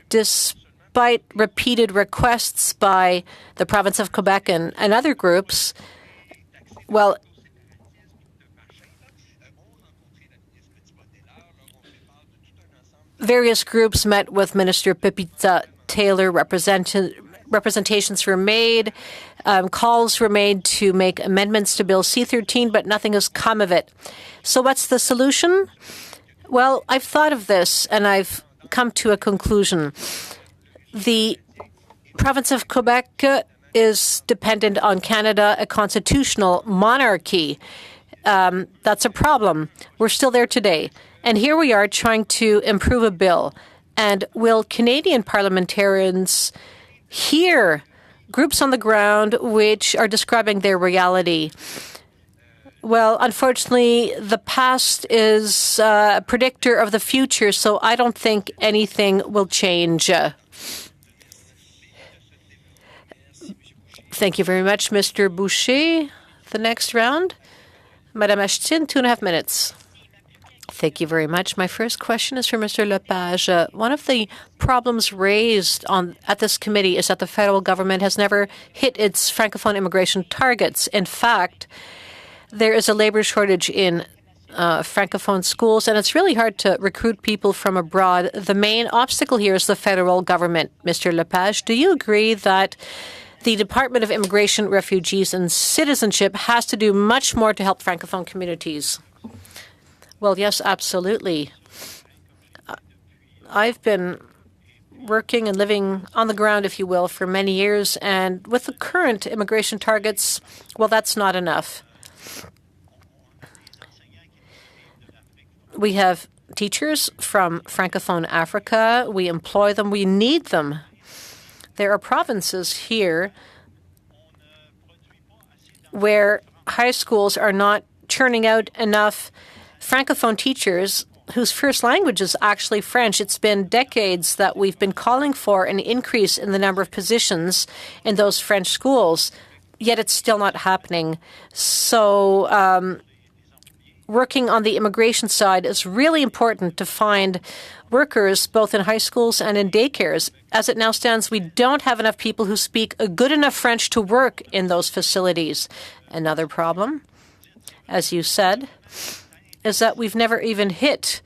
Despite repeated requests by the province of Quebec and other groups, well, various groups met with Minister Pepita Taylor. Representations were made. Calls were made to make amendments to Bill C-13, but nothing has come of it. So what's the solution? Well, I've thought of this, and I've come to a conclusion. The province of Quebec is dependent on Canada, a constitutional monarchy. That's a problem. We're still there today. And here we are trying to improve a bill. And will Canadian parliamentarians hear groups on the ground which are describing their reality? Well, unfortunately, the past is a predictor of the future, so I don't think anything will change. Thank you very much, Mr. Boucher. The next round, Madame Ashton, 2.5 minutes. Thank you very much. My first question is for Mr. Lepage. One of the problems raised at this committee is that the federal government has never hit its Francophone immigration targets. In fact, there is a labor shortage in Francophone schools, and it's really hard to recruit people from abroad. The main obstacle here is the federal government. Mr. Lepage, do you agree that the Department of Immigration, Refugees and Citizenship has to do much more to help Francophone communities? Well, yes, absolutely. I've been working and living on the ground, if you will, for many years, and with the current immigration targets, well, that's not enough. We have teachers from Francophone Africa. We employ them. We need them. There are provinces here where high schools are not churning out enough Francophone teachers whose first language is actually French. It's been decades that we've been calling for an increase in the number of positions in those French schools, yet it's still not happening. So working on the immigration side is really important to find workers both in high schools and in daycares. As it now stands, we don't have enough people who speak a good enough French to work in those facilities. Another problem, as you said, is that we've never even hit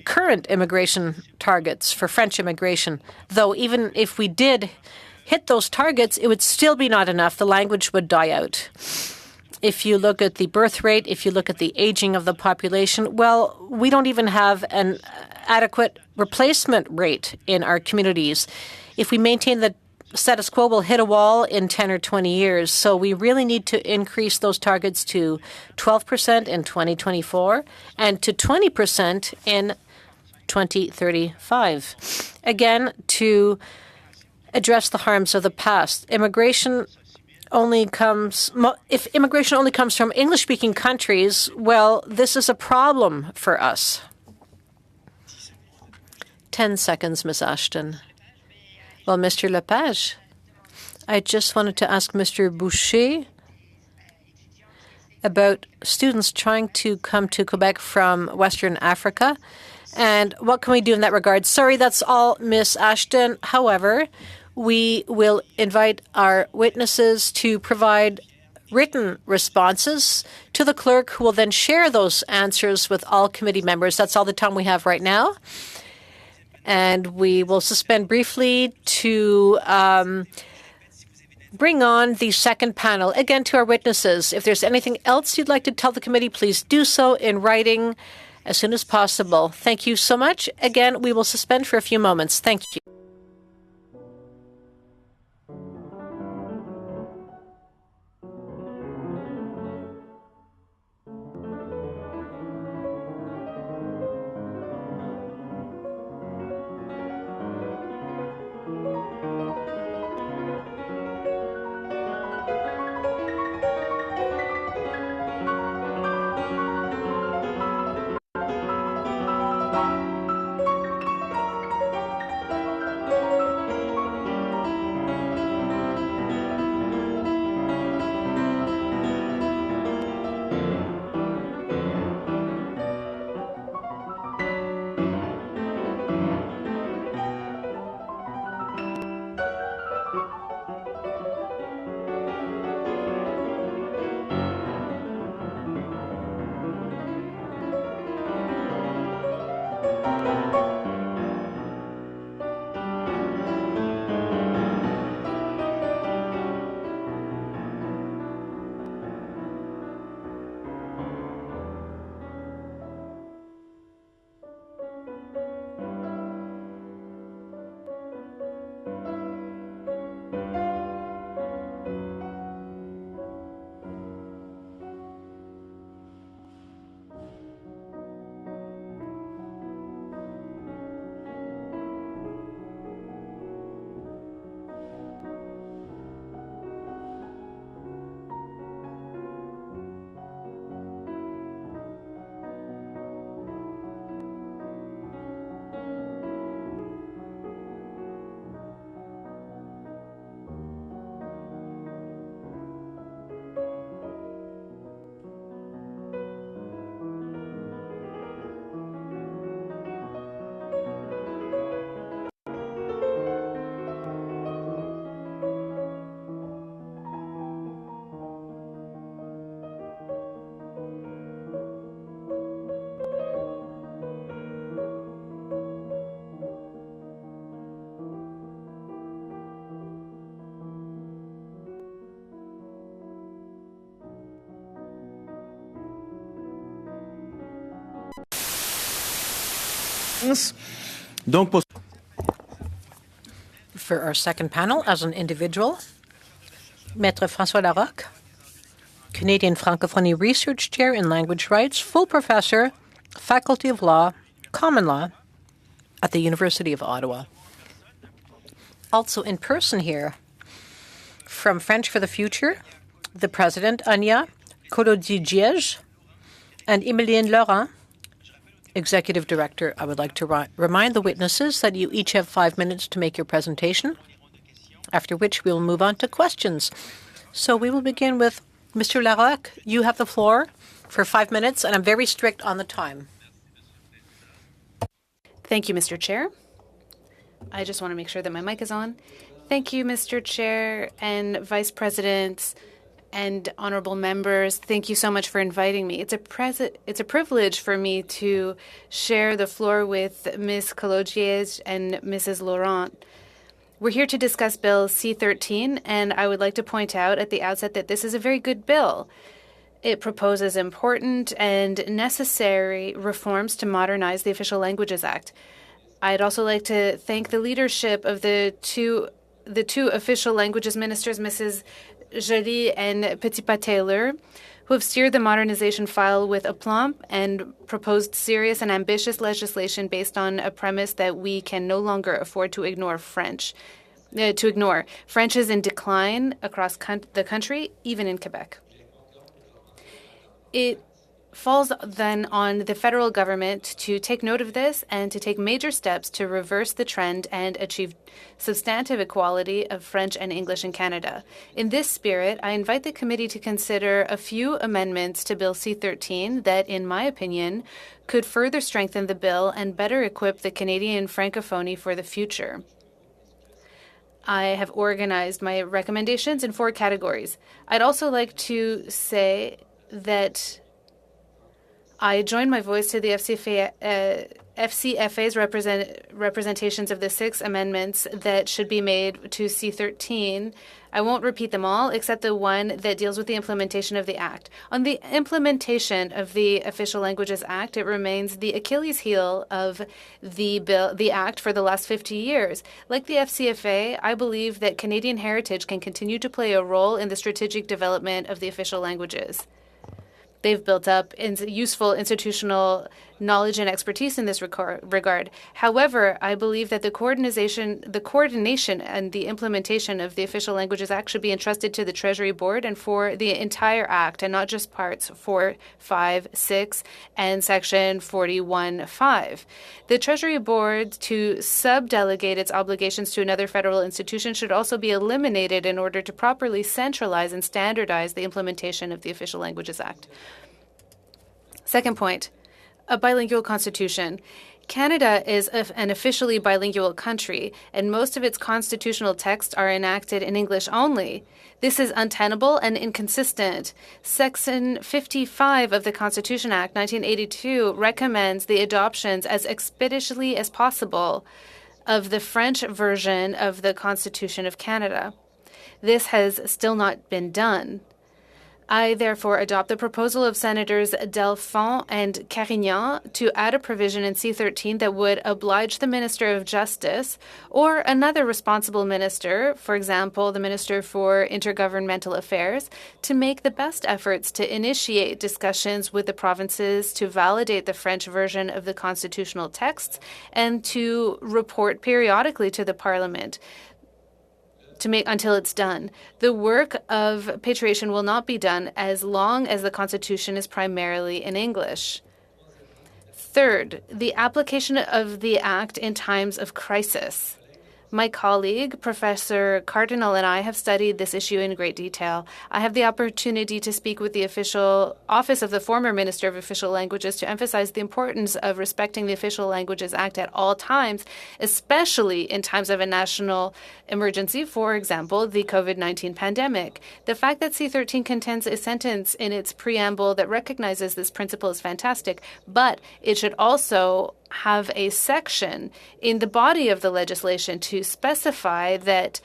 current immigration targets for French immigration. Though even if we did hit those targets, it would still be not enough. The language would die out. If you look at the birth rate, if you look at the aging of the population, well, we don't even have an adequate replacement rate in our communities. If we maintain the status quo will hit a wall in 10 or 20 years. So we really need to increase those targets to 12% in 2024 and to 20% in 2035. Again, to address the harms of the past. If immigration only comes from English-speaking countries, well, this is a problem for us. 10 seconds, Ms. Ashton. Well, Mr. Lepage, I just wanted to ask Mr. Boucher about students trying to come to Quebec from Western Africa, and what can we do in that regard? Sorry, that's all, Ms. Ashton. However, we will invite our witnesses to provide written responses to the clerk, who will then share those answers with all committee members. That's all the time we have right now. And we will suspend briefly to bring on the second panel. Again, to our witnesses, if there's anything else you'd like to tell the committee, please do so in writing as soon as possible. Thank you so much. Again, we will suspend for a few moments. Thank you. Donc, pour... For our second panel, as an individual, Maître François Larocque, Canadian Francophonie Research Chair in Language Rights, full professor, Faculty of Law, Common Law at the University of Ottawa. Also in person here, from French for the Future, the President, Anya Kolodzi-Giege, and Emilienne Laurent, Executive Director. I would like to remind the witnesses that you each have 5 minutes to make your presentation, after which we will move on to questions. So we will begin with Mr. Larocque. You have the floor for 5 minutes, and I'm very strict on the time. Thank you, Mr. Chair. I just want to make sure that my mic is on. Thank you, Mr. Chair and Vice Presidents and honorable members. Thank you so much for inviting me. It's a privilege for me to share the floor with Ms. Kolodzi-Giege and Mrs. Laurent. We're here to discuss Bill C-13, and I would like to point out at the outset that this is a very good bill. It proposes important and necessary reforms to modernize the Official Languages Act. I'd also like to thank the leadership of the two the two official languages ministers, Mrs. Joly and Petitpas-Taylor, who have steered the modernization file with aplomb and proposed serious and ambitious legislation based on a premise that we can no longer afford to ignore French. French is in decline across the country, even in Quebec. It falls then on the federal government to take note of this and to take major steps to reverse the trend and achieve substantive equality of French and English in Canada. In this spirit, I invite the committee to consider a few amendments to Bill C-13 that, in my opinion, could further strengthen the bill and better equip the Canadian francophonie for the future. I have organized my recommendations in 4 categories. I'd also like to say that I join my voice to the FCFA's representations of the 6 amendments that should be made to C-13. I won't repeat them all, except the one that deals with the implementation of the Act. On the implementation of the Official Languages Act, it remains the Achilles heel of the Act for the last 50 years. Like the FCFA, I believe that Canadian heritage can continue to play a role in the strategic development of the official languages. They've built up useful institutional knowledge and expertise in this regard. However, I believe that the coordination and the implementation of the Official Languages Act should be entrusted to the Treasury Board and for the entire Act, and not just parts 4, 5, 6, and Section 41.5. The Treasury Board to subdelegate its obligations to another federal institution should also be eliminated in order to properly centralize and standardize the implementation of the Official Languages Act. Second point, a bilingual constitution. Canada is an officially bilingual country, and most of its constitutional texts are enacted in English only. This is untenable and inconsistent. Section 55 of the Constitution Act 1982 recommends the adoptions as expeditiously as possible of the French version of the Constitution of Canada. This has still not been done. I therefore adopt the proposal of Senators Delphont and Carignan to add a provision in C-13 that would oblige the Minister of Justice or another responsible minister, for example, the Minister for Intergovernmental Affairs, to make the best efforts to initiate discussions with the provinces to validate the French version of the constitutional texts and to report periodically to the Parliament until it's done. The work of patriation will not be done as long as the Constitution is primarily in English. Third, the application of the Act in times of crisis. My colleague, Professor Cardinal, and I have studied this issue in great detail. I have the opportunity to speak with the official office of the former Minister of Official Languages to emphasize the importance of respecting the Official Languages Act at all times, especially in times of a national emergency, for example, the COVID-19 pandemic. The fact that C-13 contains a sentence in its preamble that recognizes this principle is fantastic, but it should also have a section in the body of the legislation to specify that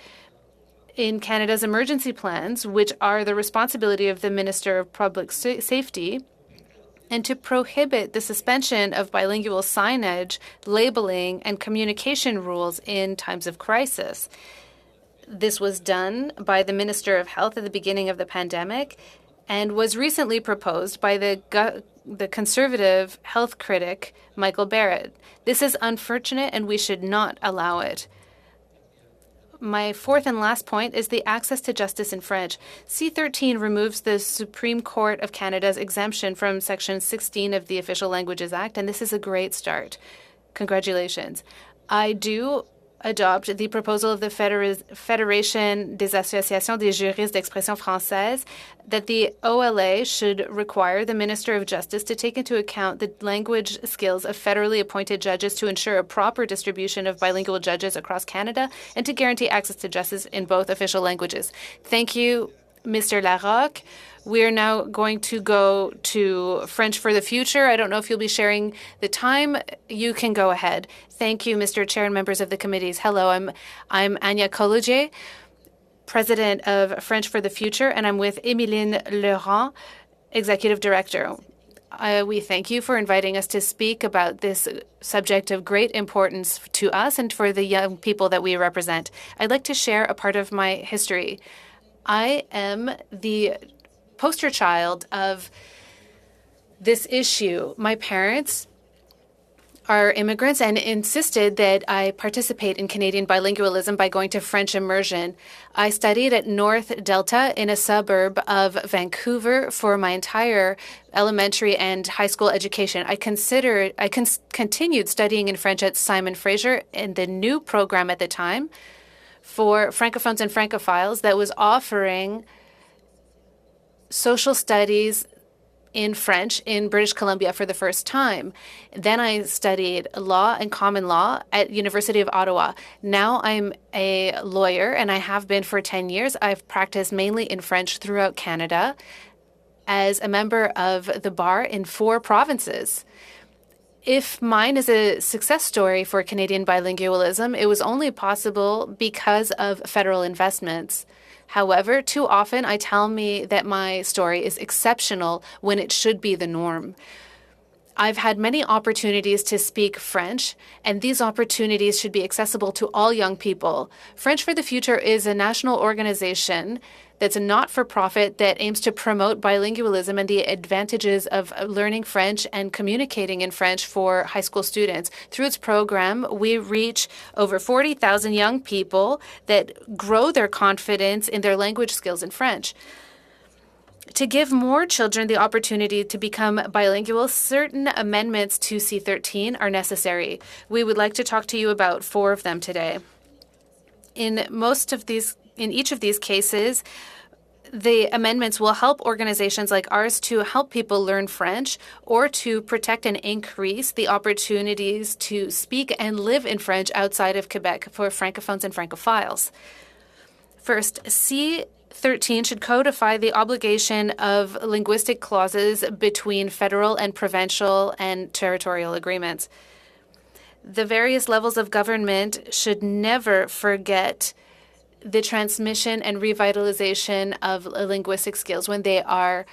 in Canada's emergency plans, which are the responsibility of the Minister of Public Safety, and to prohibit the suspension of bilingual signage, labeling, and communication rules in times of crisis. This was done by the Minister of Health at the beginning of the pandemic and was recently proposed by the conservative health critic, Michael Barrett. This is unfortunate, and we should not allow it. My fourth and last point is the access to justice in French. C-13 removes the Supreme Court of Canada's exemption from Section 16 of the Official Languages Act, and this is a great start. Congratulations. I do adopt the proposal of the Fédération des Associations des Juristes d'Expression Française that the OLA should require the Minister of Justice to take into account the language skills of federally appointed judges to ensure a proper distribution of bilingual judges across Canada and to guarantee access to justice in both official languages. Thank you, Mr. Larocque. We're now going to go to French for the Future. I don't know if you'll be sharing the time. You can go ahead. Thank you, Mr. Chair and members of the committees. Hello, I'm Anya Cologier, President of French for the Future, and I'm with Émiline Laurent, Executive Director. We thank you for inviting us to speak about this subject of great importance to us and for the young people that we represent. I'd like to share a part of my history. I am the poster child of this issue. My parents are immigrants and insisted that I participate in Canadian bilingualism by going to French immersion. I studied at North Delta in a suburb of Vancouver for my entire elementary and high school education. I continued studying in French at Simon Fraser in the new program at the time for Francophones and Francophiles that was offering social studies in French in British Columbia for the first time. Then I studied law and common law at University of Ottawa. Now I'm a lawyer, and I have been for 10 years. I've practiced mainly in French throughout Canada as a member of the bar in 4 provinces. If mine is a success story for Canadian bilingualism, it was only possible because of federal investments. However, too often I tell me that my story is exceptional when it should be the norm. I've had many opportunities to speak French, and these opportunities should be accessible to all young people. French for the Future is a national organization that's a not-for-profit that aims to promote bilingualism and the advantages of learning French and communicating in French for high school students. Through its program, we reach over 40,000 young people that grow their confidence in their language skills in French. To give more children the opportunity to become bilingual, certain amendments to C13 are necessary. We would like to talk to you about 4 of them today. In each of these cases, the amendments will help organizations like ours to help people learn French or to protect and increase the opportunities to speak and live in French outside of Quebec for Francophones and Francophiles. First, C13 should codify the obligation of linguistic clauses between federal and provincial and territorial agreements. The various levels of government should never forget the transmission and revitalization of linguistic skills when they are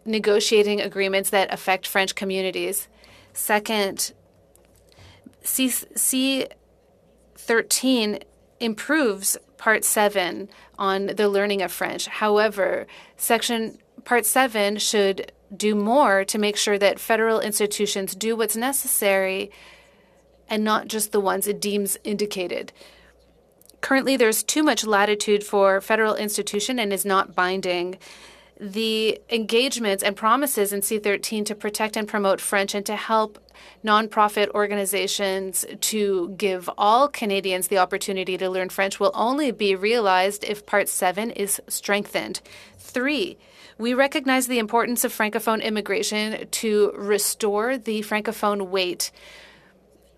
negotiating agreements that affect French communities. Second, C13 improves Part 7 on the learning of French. However, Part 7 should do more to make sure that federal institutions do what's necessary and not just the ones it deems indicated. Currently, there's too much latitude for federal institution and is not binding. The engagements and promises in C13 to protect and promote French and to help nonprofit organizations to give all Canadians the opportunity to learn French will only be realized if Part 7 is strengthened. 3, we recognize the importance of Francophone immigration to restore the Francophone weight.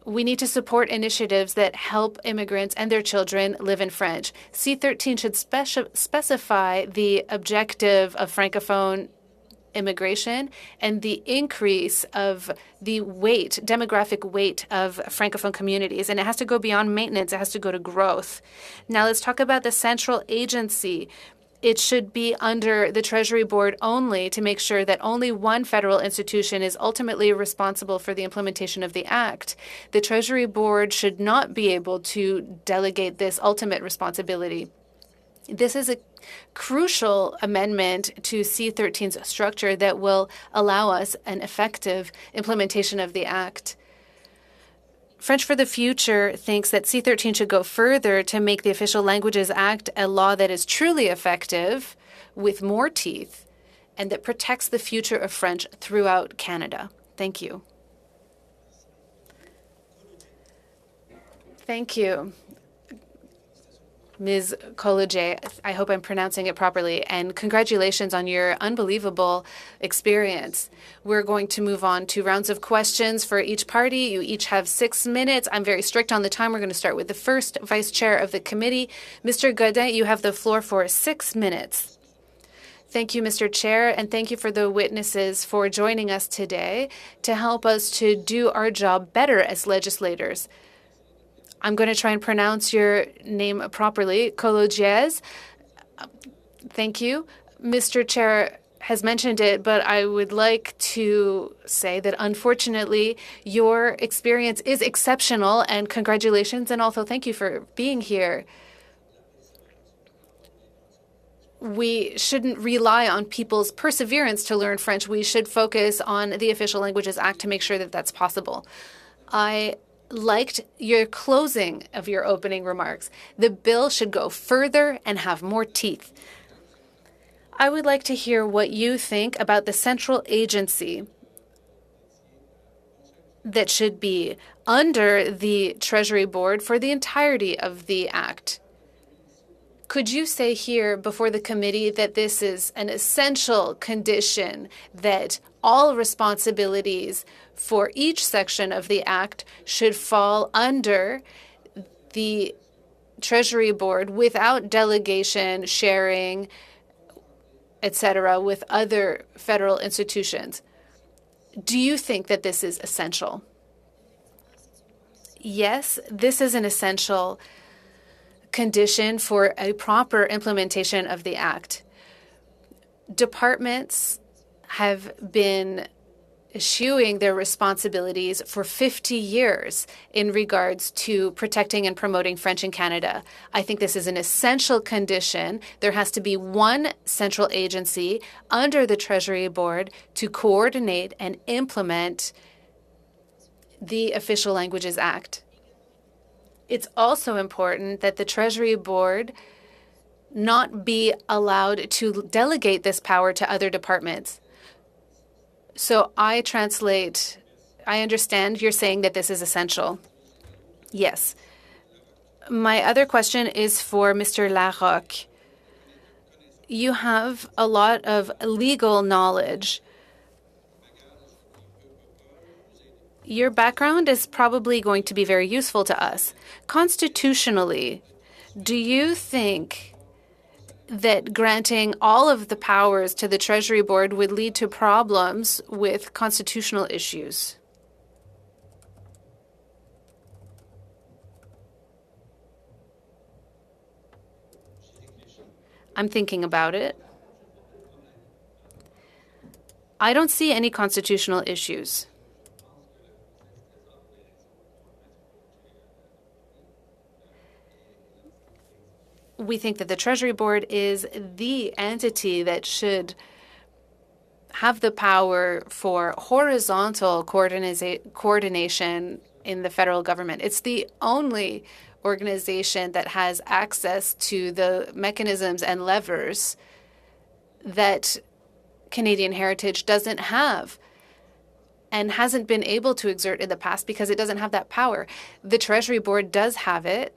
We need to support initiatives that help immigrants and their children live in French. C13 should specify the objective of Francophone immigration and the increase of the demographic weight of Francophone communities. And it has to go beyond maintenance. It has to go to growth. Now let's talk about the central agency. It should be under the Treasury Board only to make sure that only one federal institution is ultimately responsible for the implementation of the Act. The Treasury Board should not be able to delegate this ultimate responsibility. This is a crucial amendment to C13's structure that will allow us an effective implementation of the Act. French for the Future thinks that C13 should go further to make the Official Languages Act a law that is truly effective, with more teeth, and that protects the future of French throughout Canada. Thank you. Thank you, Ms. Kolodje. I hope I'm pronouncing it properly. And congratulations on your unbelievable experience. We're going to move on to rounds of questions for each party. You each have 6 minutes. I'm very strict on the time. We're going to start with the first vice chair of the committee. Mr. Godin, you have the floor for 6 minutes. Thank you, Mr. Chair, and thank you for the witnesses for joining us today to help us to do our job better as legislators. I'm going to try and pronounce your name properly. Kolodjez. Thank you. Mr. Chair, has mentioned it, but I would like to say that unfortunately your experience is exceptional, and congratulations, and also thank you for being here. We shouldn't rely on people's perseverance to learn French. We should focus on the Official Languages Act to make sure that that's possible. I liked your closing of your opening remarks. The bill should go further and have more teeth. I would like to hear what you think about the central agency that should be under the Treasury Board for the entirety of the Act. Could you say here before the committee that this is an essential condition, that all responsibilities for each section of the Act should fall under the Treasury Board without delegation, sharing, etc., with other federal institutions? Do you think that this is essential? Yes, this is an essential condition for a proper implementation of the Act. Departments have been eschewing their responsibilities for 50 years in regards to protecting and promoting French in Canada. I think this is an essential condition. There has to be one central agency under the Treasury Board to coordinate and implement the Official Languages Act. It's also important that the Treasury Board not be allowed to delegate this power to other departments. So I understand you're saying that this is essential. Yes. My other question is for Mr. Larocque. You have a lot of legal knowledge. Your background is probably going to be very useful to us. Constitutionally, do you think that granting all of the powers to the Treasury Board would lead to problems with constitutional issues? I'm thinking about it. I don't see any constitutional issues. We think that the Treasury Board is the entity that should have the power for horizontal coordination in the federal government. It's the only organization that has access to the mechanisms and levers that Canadian Heritage doesn't have and hasn't been able to exert in the past because it doesn't have that power. The Treasury Board does have it,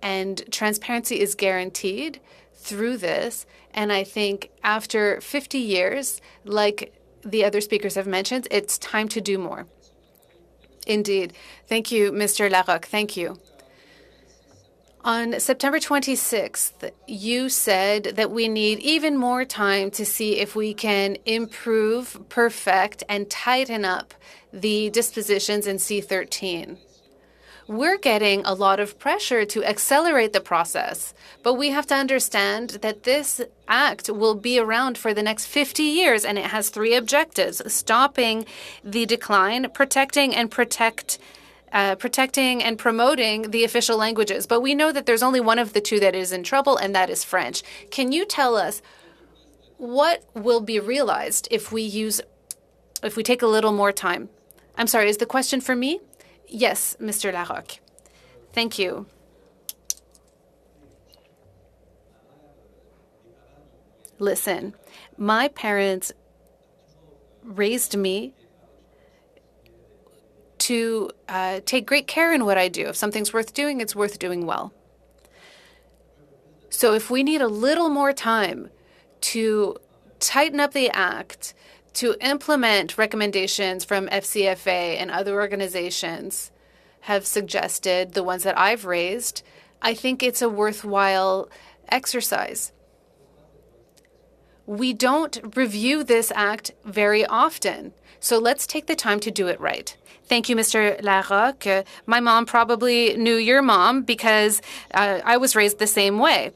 and transparency is guaranteed through this. And I think after 50 years, like the other speakers have mentioned, it's time to do more. Indeed. Thank you, Mr. Larocque. Thank you. On September 26th, you said that we need even more time to see if we can improve, perfect, and tighten up the dispositions in C-13. We're getting a lot of pressure to accelerate the process, but we have to understand that this act will be around for the next 50 years, and it has three objectives: stopping the decline, protecting and promoting the official languages. But we know that there's only one of the two that is in trouble, and that is French. Can you tell us what will be realized if we take a little more time? I'm sorry, is the question for me? Yes, Mr. Larocque. Thank you. Listen, my parents raised me to take great care in what I do. If something's worth doing, it's worth doing well. So if we need a little more time to tighten up the act, to implement recommendations from FCFA and other organizations have suggested, the ones that I've raised, I think it's a worthwhile exercise. We don't review this act very often, so let's take the time to do it right. Thank you, Mr. Larocque. My mom probably knew your mom because I was raised the same way.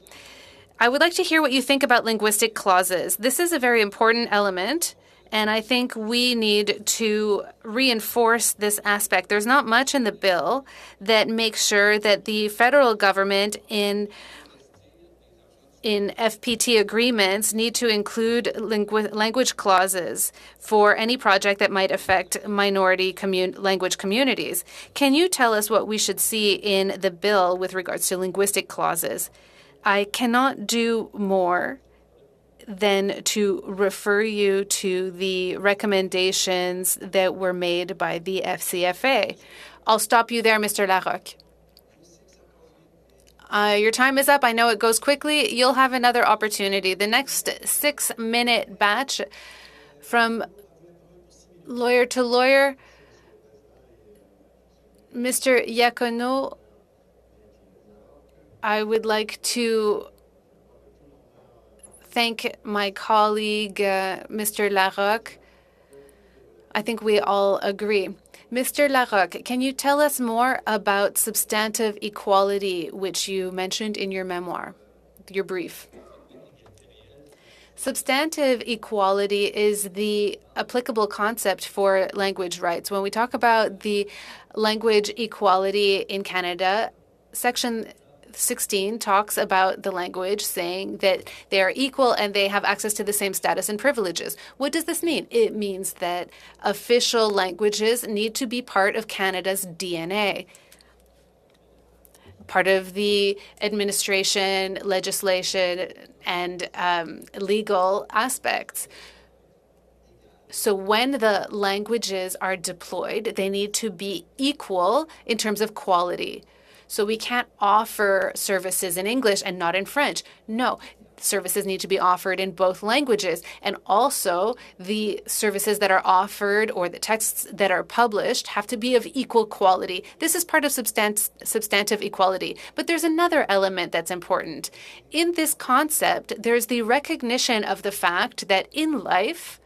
I would like to hear what you think about linguistic clauses. This is a very important element, and I think we need to reinforce this aspect. There's not much in the bill that makes sure that the federal government in FPT agreements need to include language clauses for any project that might affect minority language communities. Can you tell us what we should see in the bill with regards to linguistic clauses? I cannot do more than to refer you to the recommendations that were made by the FCFA. I'll stop you there, Mr. Larocque. Your time is up. I know it goes quickly. You'll have another opportunity. The next 6-minute batch from lawyer to lawyer, Mr. Iacono, I would like to thank my colleague, Mr. Larocque. I think we all agree. Mr. Larocque, can you tell us more about substantive equality, which you mentioned in your memoir, your brief? Substantive equality is the applicable concept for language rights. When we talk about the language equality in Canada, Section 16 talks about the language, saying that they are equal and they have access to the same status and privileges. What does this mean? It means that official languages need to be part of Canada's DNA, part of the administration, legislation, and legal aspects. So when the languages are deployed, they need to be equal in terms of quality. So we can't offer services in English and not in French. No, services need to be offered in both languages. And also the services that are offered or the texts that are published have to be of equal quality. This is part of substantive equality. But there's another element that's important. In this concept, there's the recognition of the fact that in life,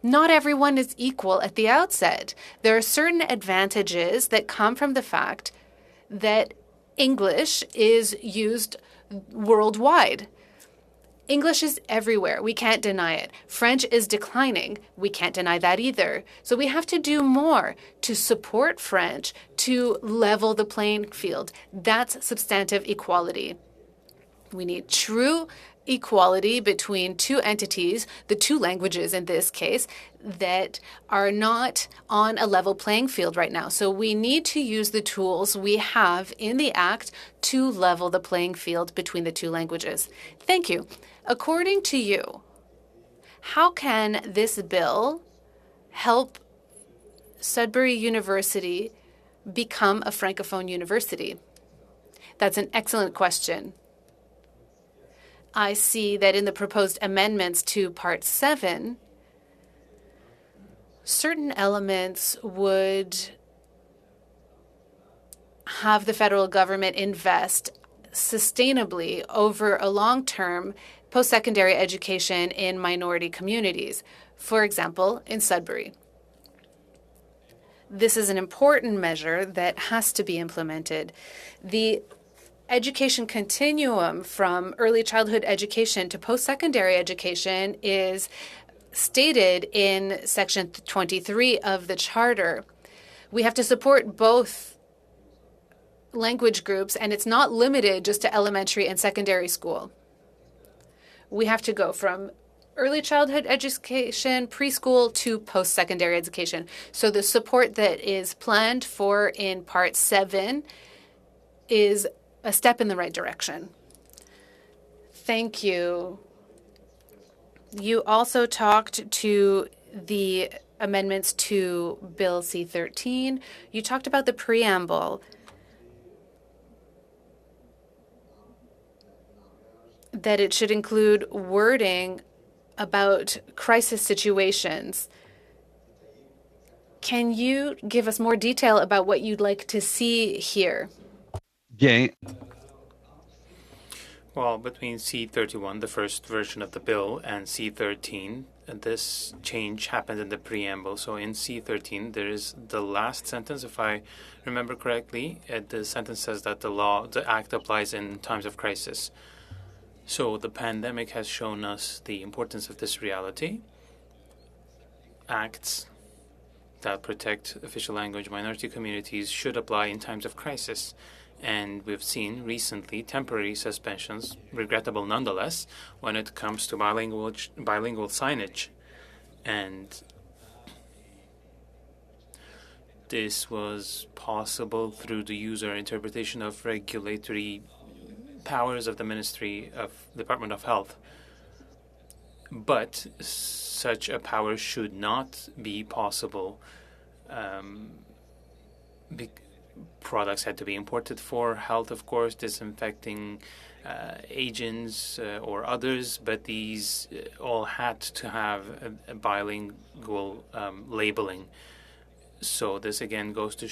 not everyone is equal at the outset. There are certain advantages that come from the fact that English is used worldwide. English is everywhere. We can't deny it. French is declining. We can't deny that either. So we have to do more to support French, to level the playing field. That's substantive equality. We need true equality between two entities, the two languages in this case, that are not on a level playing field right now. So we need to use the tools we have in the Act to level the playing field between the two languages. Thank you. According to you, how can this bill help Sudbury University become a Francophone university? That's an excellent question. I see that in the proposed amendments to Part 7, certain elements would have the federal government invest sustainably over a long term post-secondary education in minority communities, for example, in Sudbury. This is an important measure that has to be implemented. The education continuum from early childhood education to post-secondary education is stated in Section 23 of the Charter. We have to support both language groups, and it's not limited just to elementary and secondary school. We have to go from early childhood education, preschool, to post-secondary education. So the support that is planned for in Part 7 is a step in the right direction. Thank you. You also talked to the amendments to Bill C-13. You talked about the preamble. That it should include wording about crisis situations. Can you give us more detail about what you'd like to see here? Bien. Well, between C-31, the first version of the bill, and C-13, this change happens in the preamble. So in C-13, there is the last sentence, if I remember correctly. The sentence says that the act applies in times of crisis. So the pandemic has shown us the importance of this reality. Acts that protect official language minority communities should apply in times of crisis. And we've seen recently temporary suspensions, regrettable nonetheless, when it comes to bilingual signage. And this was possible through the use or interpretation of regulatory powers of the Department of Health. But such a power should not be possible. Products had to be imported for health, of course, disinfecting agents or others, but these all had to have a bilingual labeling. So this again goes to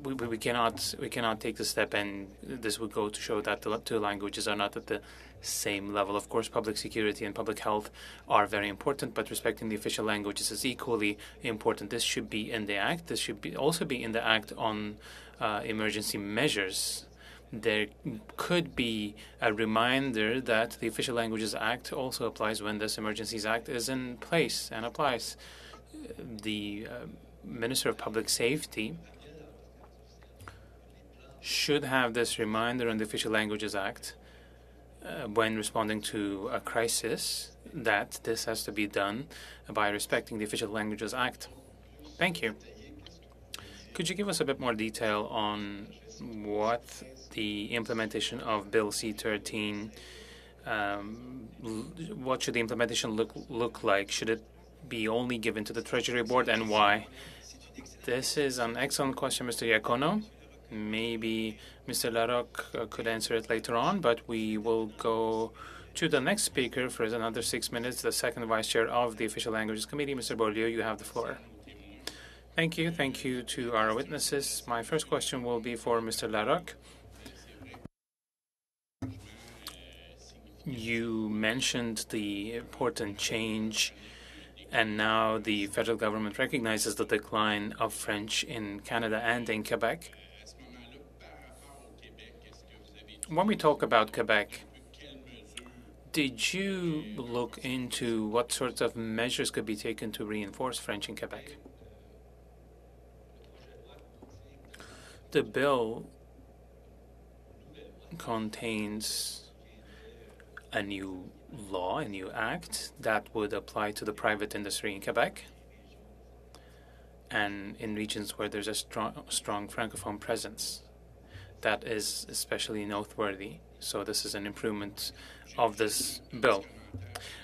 we cannot take the step, and this would go to show that the two languages are not at the same level. Of course, public security and public health are very important, but respecting the official languages is equally important. This should be in the Act. This should also be in the Act on emergency measures. There could be a reminder that the Official Languages Act also applies when this Emergencies Act is in place and applies. The Minister of Public Safety should have this reminder on the Official Languages Act when responding to a crisis, that this has to be done by respecting the Official Languages Act. Thank you. Could you give us a bit more detail on what the implementation of Bill C-13, what should the implementation look like? Should it be only given to the Treasury Board, and why? This is an excellent question, Mr. Iacono. Maybe Mr. Larocque could answer it later on, but we will go to the next speaker for another 6 minutes, the second Vice Chair of the Official Languages Committee. Mr. Beaulieu, you have the floor. Thank you. Thank you to our witnesses. My first question will be for Mr. Larocque. You mentioned the important change, and now the federal government recognizes the decline of French in Canada and in Quebec. When we talk about Quebec, did you look into what sorts of measures could be taken to reinforce French in Quebec? The bill contains a new law, a new act that would apply to the private industry in Quebec and in regions where there's a strong Francophone presence. That is especially noteworthy. So this is an improvement of this bill.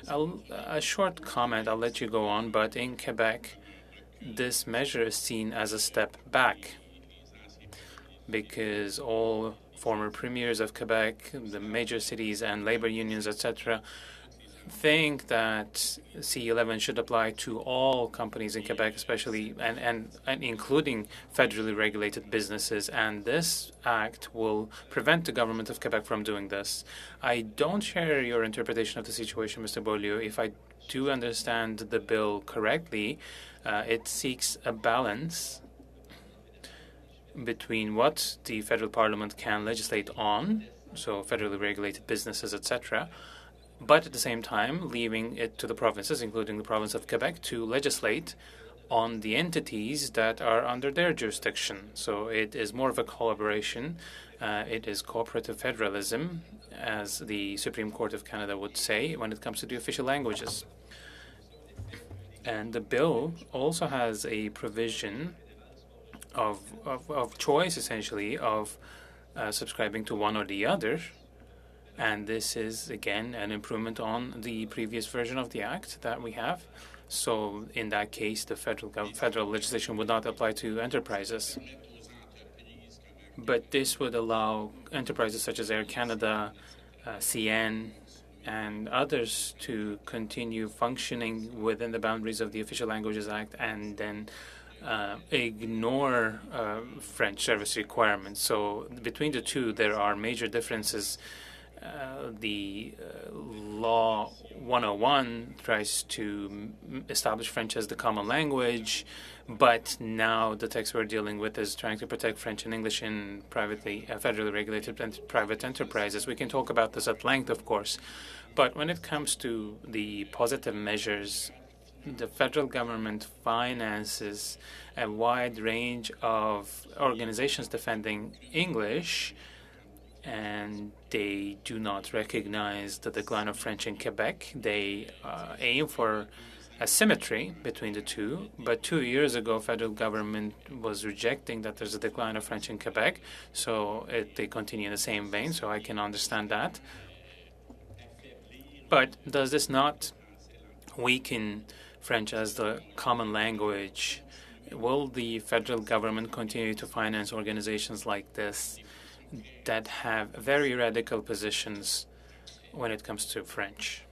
A short comment, I'll let you go on, but in Quebec, this measure is seen as a step back because all former premiers of Quebec, the major cities and labor unions, etc., think that C-11 should apply to all companies in Quebec, especially and including federally regulated businesses. And this act will prevent the government of Quebec from doing this. I don't share your interpretation of the situation, Mr. Beaulieu. If I do understand the bill correctly, it seeks a balance between what the federal parliament can legislate on, so federally regulated businesses, etc., but at the same time leaving it to the provinces, including the province of Quebec, to legislate on the entities that are under their jurisdiction. So it is more of a collaboration. It is cooperative federalism, as the Supreme Court of Canada would say, when it comes to the official languages. And the bill also has a provision of choice, essentially, of subscribing to one or the other. And this is, again, an improvement on the previous version of the Act that we have. So in that case, the federal legislation would not apply to enterprises. But this would allow enterprises such as Air Canada, CN, and others to continue functioning within the boundaries of the Official Languages Act and then ignore French service requirements. So between the two, there are major differences, the Law 101 tries to establish French as the common language, but now the text we're dealing with is trying to protect French and English in federally regulated private enterprises. We can talk about this at length, of course, but when it comes to the positive measures, the federal government finances a wide range of organizations defending English, and they do not recognize the decline of French in Quebec. They aim for a symmetry between the two, but 2 years ago, federal government was rejecting that there's a decline of French in Quebec, so they continue in the same vein, so I can understand that. But does this not weaken French as the common language? Will the federal government continue to finance organizations like this that have very radical positions when it comes to French?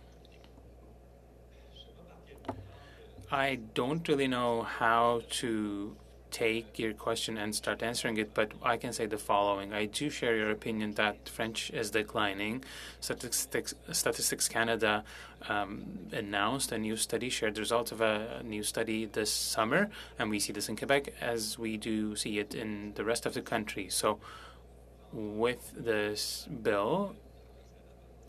I don't really know how to take your question and start answering it, but I can say the following. I do share your opinion that French is declining. Statistics Canada announced a new study, shared the results of a new study this summer, and we see this in Quebec as we do see it in the rest of the country. So with this bill,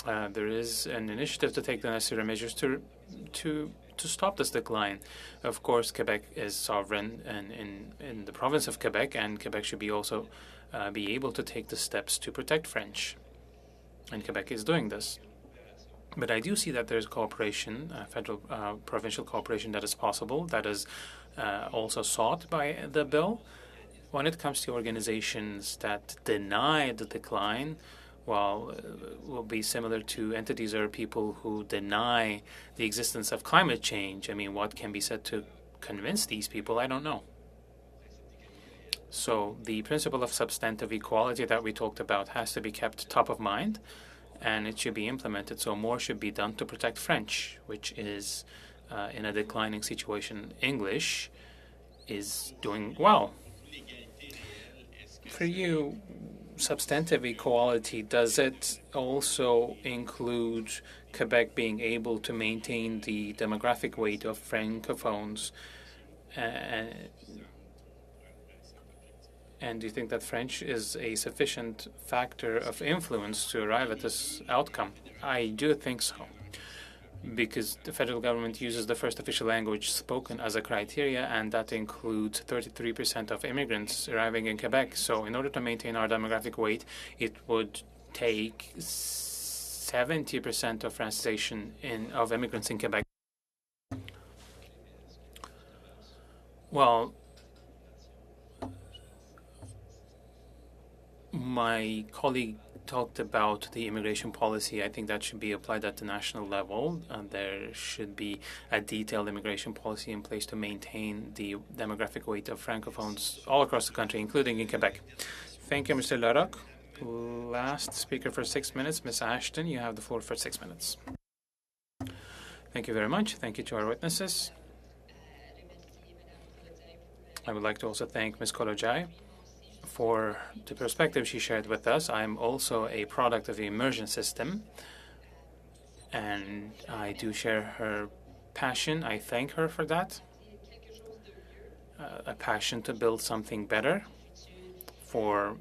there is an initiative to take the necessary measures to stop this decline. Of course, Quebec is sovereign and in the province of Quebec, and Quebec should be also be able to take the steps to protect French. And Quebec is doing this. But I do see that there's cooperation, federal, provincial cooperation that is possible, that is also sought by the bill. When it comes to organizations that deny the decline, well, will be similar to entities or people who deny the existence of climate change. I mean, what can be said to convince these people? I don't know. So the principle of substantive equality that we talked about has to be kept top of mind, and it should be implemented. So more should be done to protect French, which is in a declining situation. English is doing well. For you, substantive equality, does it also include Quebec being able to maintain the demographic weight of Francophones? And do you think that French is a sufficient factor of influence to arrive at this outcome? I do think so, because the federal government uses the first official language spoken as a criteria, and that includes 33% of immigrants arriving in Quebec. So in order to maintain our demographic weight, it would take 70% of Francisation of immigrants in Quebec. Well, my colleague talked about the immigration policy. I think that should be applied at the national level. There should be a detailed immigration policy in place to maintain the demographic weight of Francophones all across the country, including in Quebec. Thank you, Mr. Larocque. Last speaker for 6 minutes, Ms. Ashton. You have the floor for 6 minutes. Thank you very much. Thank you to our witnesses. I would like to also thank Ms. Kolojai for the perspective she shared with us. I'm also a product of the immersion system, and I do share her passion. I thank her for that. A passion to build something better for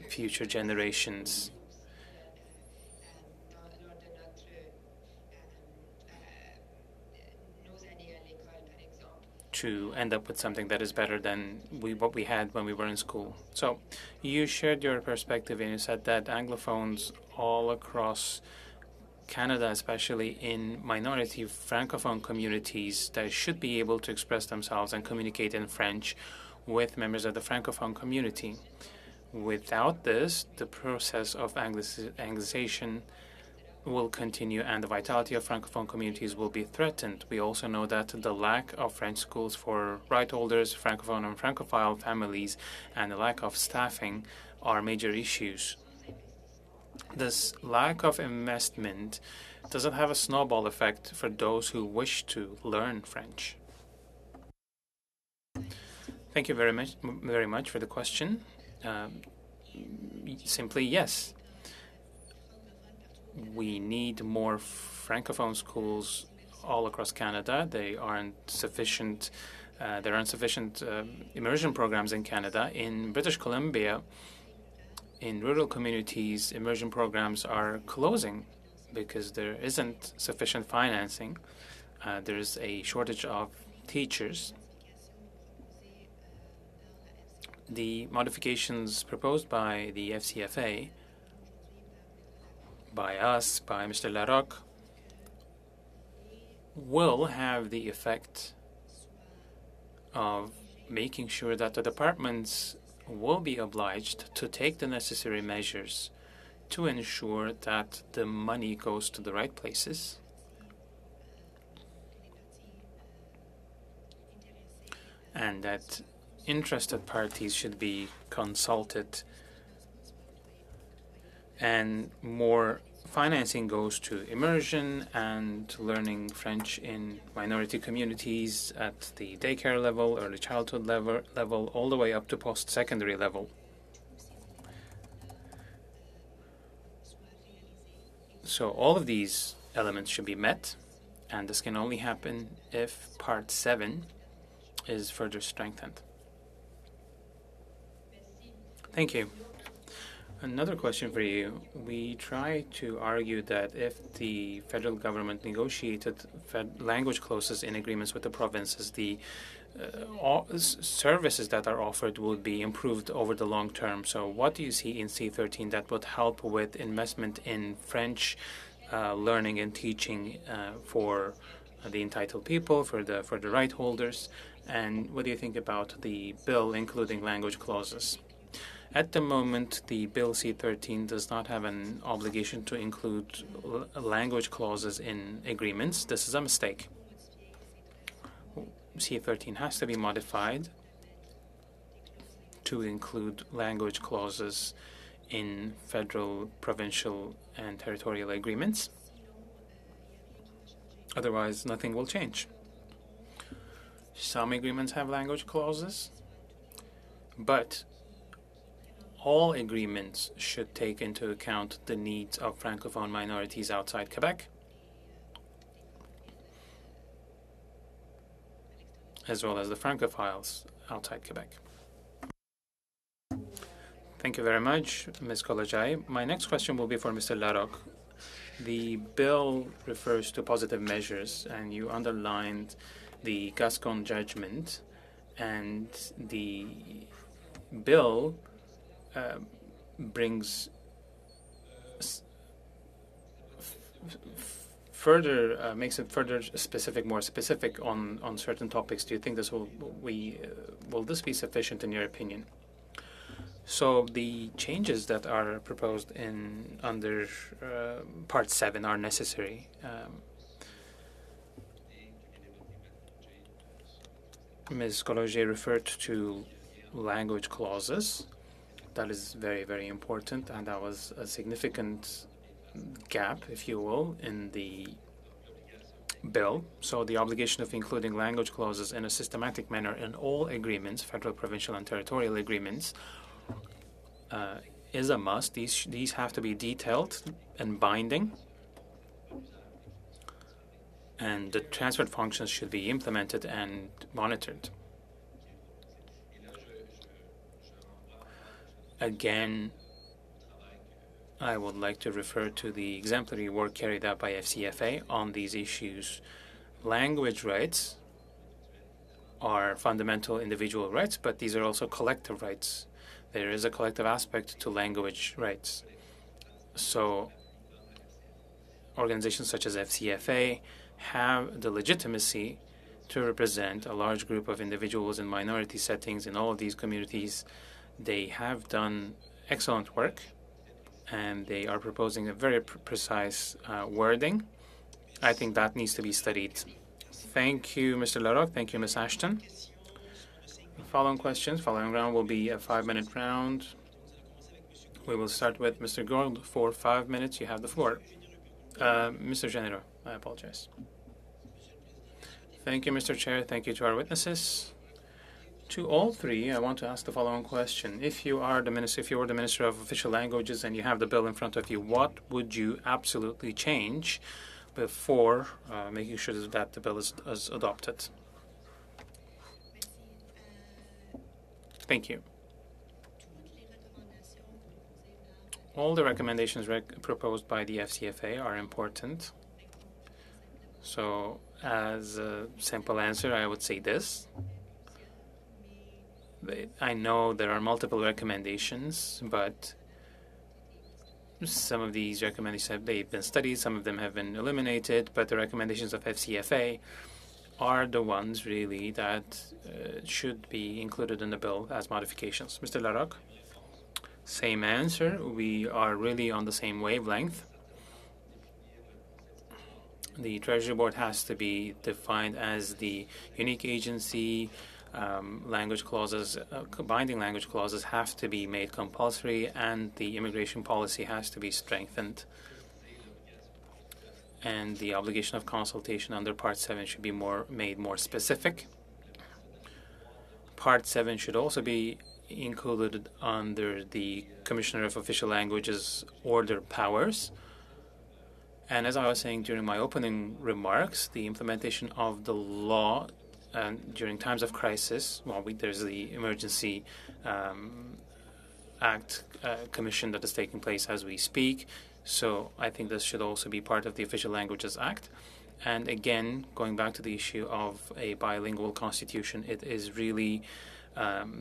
future generations. To end up with something that is better than what we had when we were in school. So you shared your perspective, and you said that Anglophones all across Canada, especially in minority Francophone communities, that should be able to express themselves and communicate in French with members of the Francophone community. Without this, the process of Anglicization will continue, and the vitality of Francophone communities will be threatened. We also know that the lack of French schools for right holders, Francophone and Francophile families, and the lack of staffing are major issues. This lack of investment doesn't have a snowball effect for those who wish to learn French. Thank you very much for the question. Simply, yes. We need more Francophone schools all across Canada. There aren't sufficient immersion programs in Canada. In British Columbia, in rural communities, immersion programs are closing because there isn't sufficient financing. There's a shortage of teachers. The modifications proposed by the FCFA, by us, by Mr. Larocque, will have the effect of making sure that the departments will be obliged to take the necessary measures to ensure that the money goes to the right places and that interested parties should be consulted and more financing goes to immersion and learning French in minority communities at the daycare level, early childhood level, all the way up to post-secondary level. So all of these elements should be met, and this can only happen if Part 7 is further strengthened. Thank you. Another question for you. We try to argue that if the federal government negotiated language clauses in agreements with the provinces, the services that are offered would be improved over the long term. So what do you see in C13 that would help with investment in French learning and teaching for the entitled people, for the right holders? And what do you think about the bill including language clauses? At the moment, the Bill C13 does not have an obligation to include language clauses in agreements. This is a mistake. C13 has to be modified to include language clauses in federal, provincial, and territorial agreements. Otherwise, nothing will change. Some agreements have language clauses, but all agreements should take into account the needs of Francophone minorities outside Quebec, as well as the Francophiles outside Quebec. Thank you very much, Ms. Kolajai. My next question will be for Mr. Larocque. The bill refers to positive measures, and you underlined the Gascon judgment, and the bill brings further makes it further specific, more specific on certain topics. Do you think this will this be sufficient in your opinion? So the changes that are proposed under Part 7 are necessary. Ms. Collosier referred to language clauses. That is very, very important, and that was a significant gap, if you will, in the bill. So the obligation of including language clauses in a systematic manner in all agreements, federal, provincial, and territorial agreements, is a must. These have to be detailed and binding, and the transferred functions should be implemented and monitored. Again, I would like to refer to the exemplary work carried out by FCFA on these issues. Language rights are fundamental individual rights, but these are also collective rights. There is a collective aspect to language rights. So organizations such as FCFA have the legitimacy to represent a large group of individuals in minority settings in all of these communities. They have done excellent work, and they are proposing a very precise wording. I think that needs to be studied. Thank you, Mr. Larocque. Thank you, Ms. Ashton. Following round will be a 5-minute round. We will start with Mr. Gould for 5 minutes. You have the floor. Mr. Généreux, I apologize. Thank you, Mr. Chair. Thank you to our witnesses. To all three, I want to ask the following question. If you were the Minister of Official Languages and you have the bill in front of you, what would you absolutely change before making sure that the bill is adopted? Thank you. All the recommendations proposed by the FCFA are important. So as a simple answer, I would say this. I know there are multiple recommendations, but some of these recommendations they've been studied, some of them have been eliminated, but the recommendations of FCFA are the ones really that should be included in the bill as modifications. Mr. Larocque? Same answer. We are really on the same wavelength. The Treasury Board has to be defined as the unique agency. Language clauses, binding language clauses have to be made compulsory, and the immigration policy has to be strengthened. And the obligation of consultation under Part 7 should be made more specific. Part 7 should also be included under the Commissioner of Official Languages order powers. And as I was saying during my opening remarks, the implementation of the law during times of crisis, there's the Emergency Act Commission that is taking place as we speak. So I think this should also be part of the Official Languages Act. And again, going back to the issue of a bilingual constitution, it is really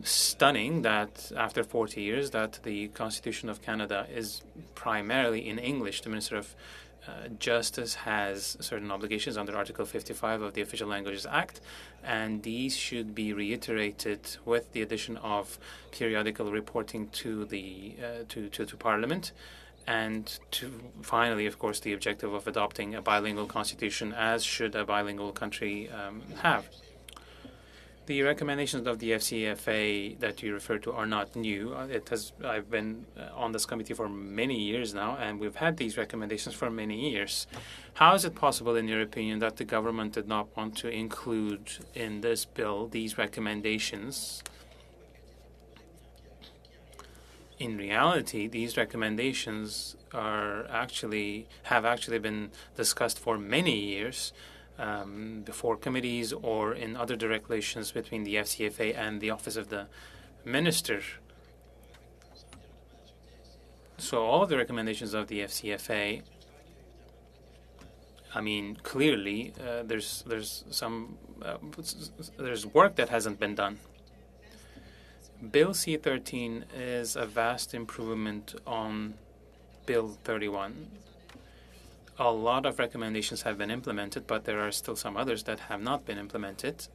stunning that after 40 years that the Constitution of Canada is primarily in English. The Minister of Justice has certain obligations under Article 55 of the Official Languages Act, and these should be reiterated with the addition of periodical reporting to the to Parliament, and to finally, of course, the objective of adopting a bilingual constitution, as should a bilingual country have. The recommendations of the FCFA that you refer to are not new. I've been on this committee for many years now, and we've had these recommendations for many years. How is it possible, in your opinion, that the government did not want to include in this bill these recommendations? In reality, these recommendations have actually been discussed for many years. Before committees or in other direct relations between the FCFA and the Office of the Minister. So all of the recommendations of the FCFA, clearly there's work that hasn't been done. Bill C-13 is a vast improvement on Bill 31. A lot of recommendations have been implemented, but there are still some others that have not been implemented.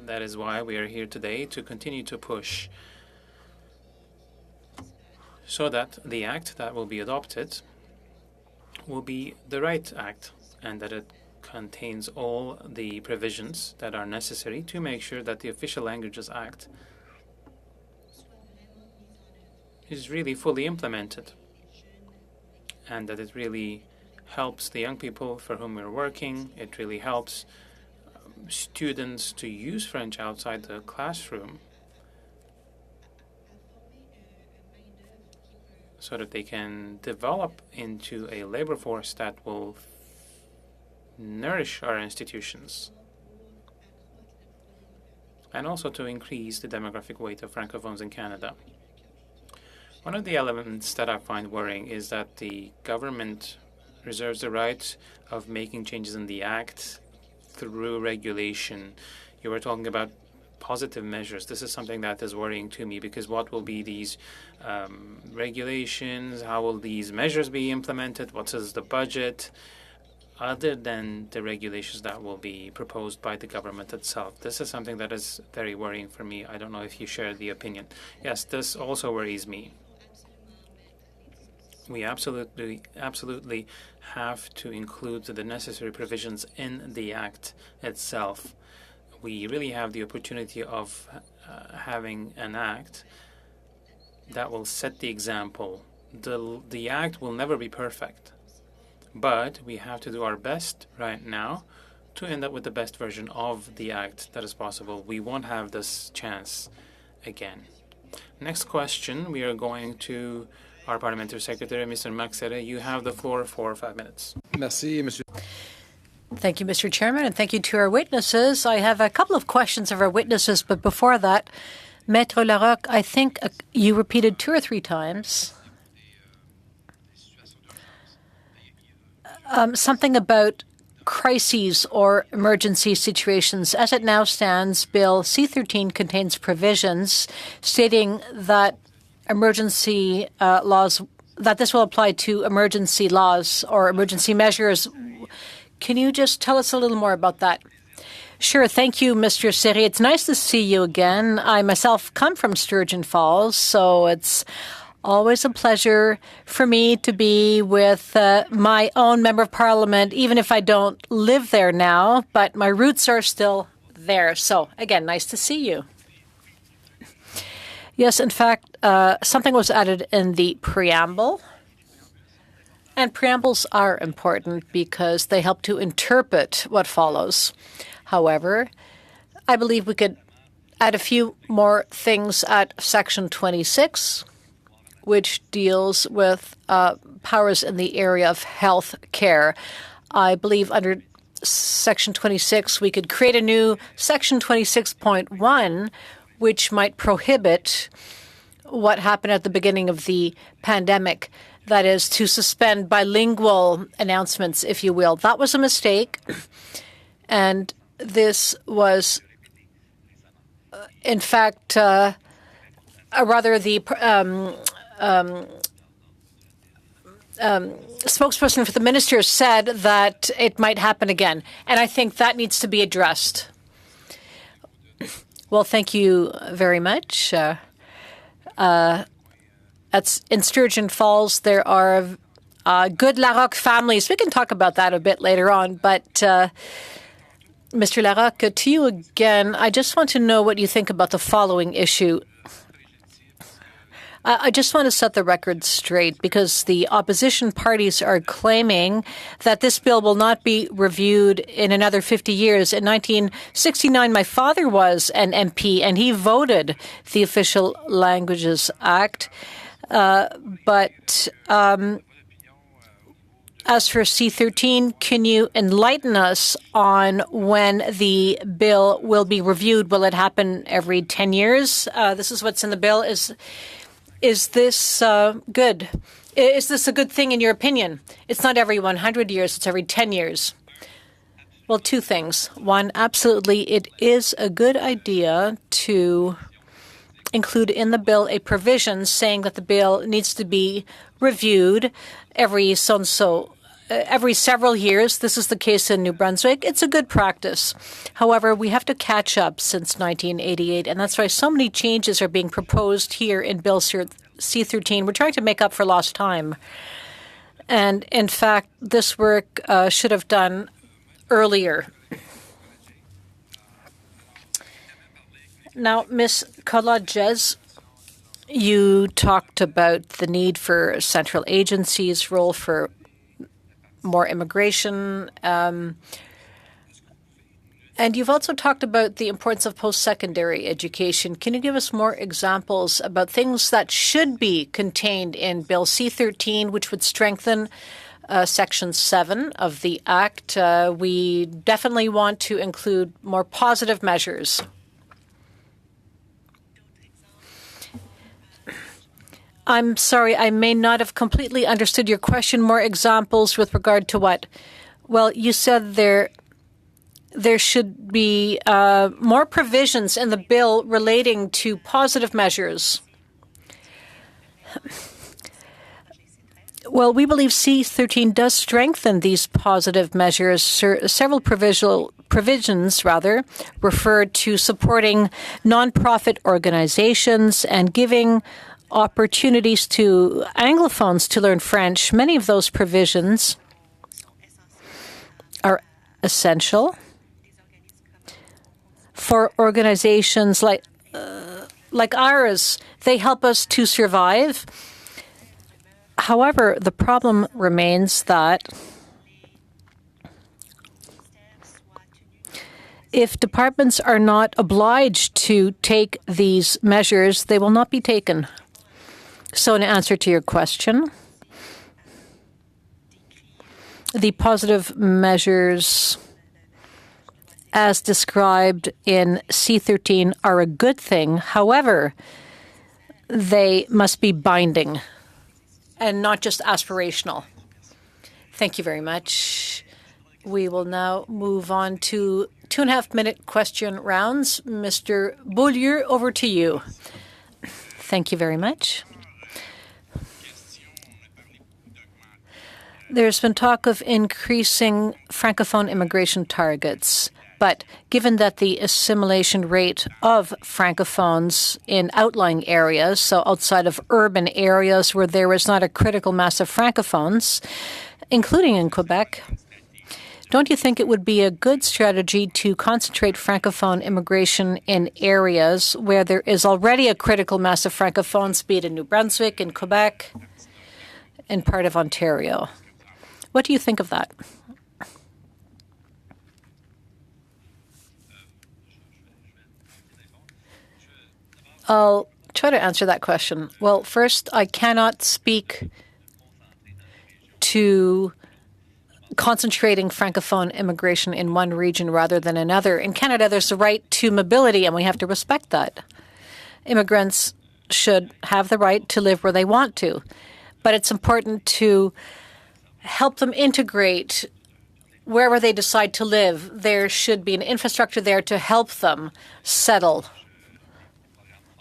That is why we are here today, to continue to push so that the act that will be adopted will be the right act, and that it contains all the provisions that are necessary to make sure that the Official Languages Act is really fully implemented, and that it really helps the young people for whom we're working. It really helps students to use French outside the classroom so that they can develop into a labor force that will nourish our institutions, and also to increase the demographic weight of Francophones in Canada. One of the elements that I find worrying is that the government reserves the right of making changes in the Act through regulation. You were talking about positive measures. This is something that is worrying to me, because what will be these regulations? How will these measures be implemented? What is the budget? Other than the regulations that will be proposed by the government itself. This is something that is very worrying for me. I don't know if you share the opinion. Yes, this also worries me. We absolutely have to include the necessary provisions in the Act itself. We really have the opportunity of having an Act that will set the example. The Act will never be perfect, but we have to do our best right now to end up with the best version of the act that is possible. We won't have this chance again. Next question, we are going to our Parliamentary Secretary, Mr. Maxere. You have the floor for 5 minutes. Merci, Monsieur. Thank you, Mr. Chairman, and thank you to our witnesses. I have a couple of questions of our witnesses, but before that, Maître Larocque, I think you repeated 2 or 3 times something about crises or emergency situations. As it now stands, Bill C-13 contains provisions stating that emergency laws, that this will apply to emergency laws or emergency measures. Can you just tell us a little more about that? Sure. Thank you, Mr. Seri. It's nice to see you again. I myself come from Sturgeon Falls, so it's always a pleasure for me to be with my own Member of Parliament, even if I don't live there now, but my roots are still there. So, again, nice to see you. Yes, in fact, something was added in the preamble. And preambles are important because they help to interpret what follows. However, I believe we could add a few more things at Section 26, which deals with powers in the area of health care. I believe under Section 26, we could create a new Section 26.1, which might prohibit what happened at the beginning of the pandemic. That is, to suspend bilingual announcements, if you will. That was a mistake. And this was, in fact, rather the spokesperson for the minister said that it might happen again. And I think that needs to be addressed. Well, thank you very much. In Sturgeon Falls, there are good Larocque families. We can talk about that a bit later on. But, Mr. Larocque, to you again, I just want to know what you think about the following issue. I just want to set the record straight because the opposition parties are claiming that this bill will not be reviewed in another 50 years. In 1969, my father was an MP and he voted the Official Languages Act. But as for C-13, can you enlighten us on when the bill will be reviewed? Will it happen every 10 years? This is what's in the bill. Is this good? Is this a good thing in your opinion? It's not every 100 years, it's every 10 years. Well, 2 things. One, absolutely, it is a good idea to include in the bill a provision saying that the bill needs to be reviewed every every several years. This is the case in New Brunswick. It's a good practice. However, we have to catch up since 1988, and that's why so many changes are being proposed here in Bill C-13. We're trying to make up for lost time. And in fact, this work should have done earlier. Now, Ms. Kolodjez, you talked about the need for central agencies' role for more immigration. And you've also talked about the importance of post-secondary education. Can you give us more examples about things that should be contained in Bill C-13, which would strengthen Section 7 of the Act? We definitely want to include more positive measures. I'm sorry, I may not have completely understood your question. More examples with regard to what? Well, you said there should be more provisions in the bill relating to positive measures. Well, we believe C-13 does strengthen these positive measures. Several provisions refer to supporting nonprofit organizations and giving opportunities to Anglophones to learn French. Many of those provisions are essential for organizations like ours. They help us to survive. However, the problem remains that if departments are not obliged to take these measures, they will not be taken. So in answer to your question, the positive measures as described in C13 are a good thing. However, they must be binding and not just aspirational. Thank you very much. We will now move on to 2.5-minute question rounds. Mr. Beaulieu, over to you. Thank you very much. There's been talk of increasing Francophone immigration targets, but given that the assimilation rate of Francophones in outlying areas, so outside of urban areas where there is not a critical mass of Francophones, including in Quebec, don't you think it would be a good strategy to concentrate Francophone immigration in areas where there is already a critical mass of Francophones, be it in New Brunswick, in Quebec, and part of Ontario? What do you think of that? I'll try to answer that question. Well, first, I cannot speak to concentrating Francophone immigration in one region rather than another. In Canada, there's the right to mobility, and we have to respect that. Immigrants should have the right to live where they want to, but it's important to help them integrate wherever they decide to live. There should be an infrastructure there to help them settle.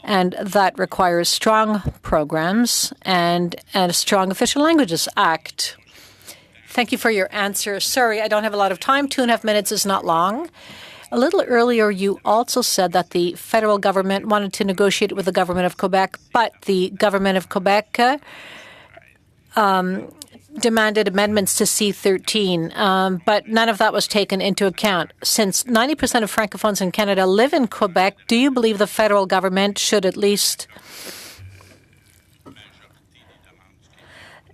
And that requires strong programs and a strong Official Languages Act. Thank you for your answer. Sorry, I don't have a lot of time. 2.5 minutes is not long. A little earlier, you also said that the federal government wanted to negotiate with the government of Quebec, but the government of Quebec demanded amendments to C13, but none of that was taken into account. Since 90% of Francophones in Canada live in Quebec, do you believe the federal government should at least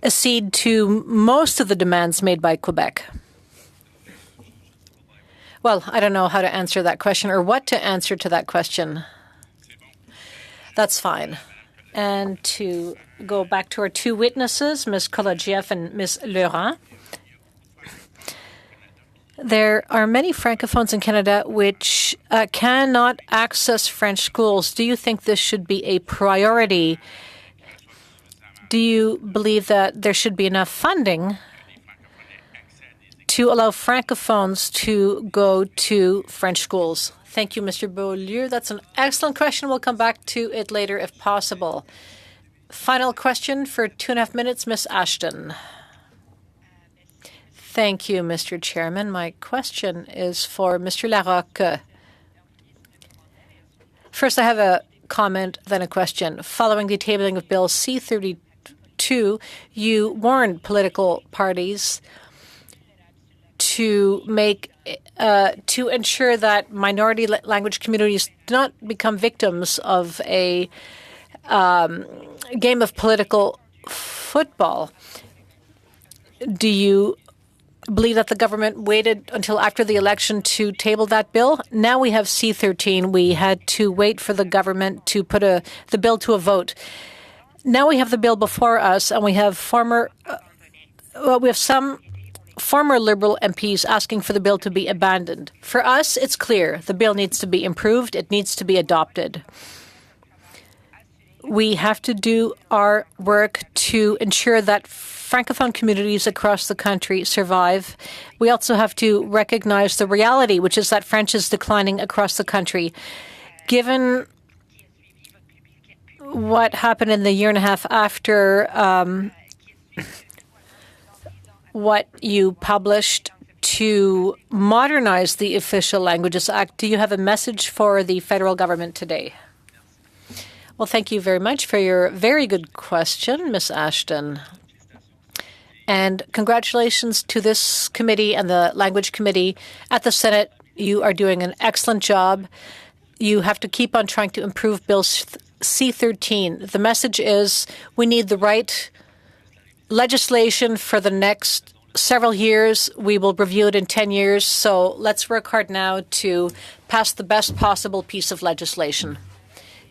accede to most of the demands made by Quebec? Well, I don't know how to answer that question or what to answer to that question. That's fine. And to go back to our two witnesses, Ms. Kolodjieff and Ms. Laurent. There are many Francophones in Canada which cannot access French schools. Do you think this should be a priority? Do you believe that there should be enough funding to allow Francophones to go to French schools? Thank you, Mr. Beaulieu. That's an excellent question. We'll come back to it later if possible. Final question for 2.5 minutes, Ms. Ashton. Thank you, Mr. Chairman. My question is for Mr. Larocque. First, I have a comment, then a question. Following the tabling of Bill C-32, you warned political parties to ensure that minority language communities do not become victims of a game of political football. Do you believe that the government waited until after the election to table that bill? Now we have C-13. We had to wait for the government to put the bill to a vote. Now we have the bill before us, and we have some former Liberal MPs asking for the bill to be abandoned. For us, it's clear. The bill needs to be improved. It needs to be adopted. We have to do our work to ensure that Francophone communities across the country survive. We also have to recognize the reality, which is that French is declining across the country. Given what happened in the year and a half after what you published to modernize the Official Languages Act, do you have a message for the federal government today? Well, thank you very much for your very good question, Ms. Ashton. And congratulations to this committee and the Language Committee at the Senate. You are doing an excellent job. You have to keep on trying to improve Bill C-13. The message is we need the right legislation for the next several years. We will review it in 10 years. So let's work hard now to pass the best possible piece of legislation.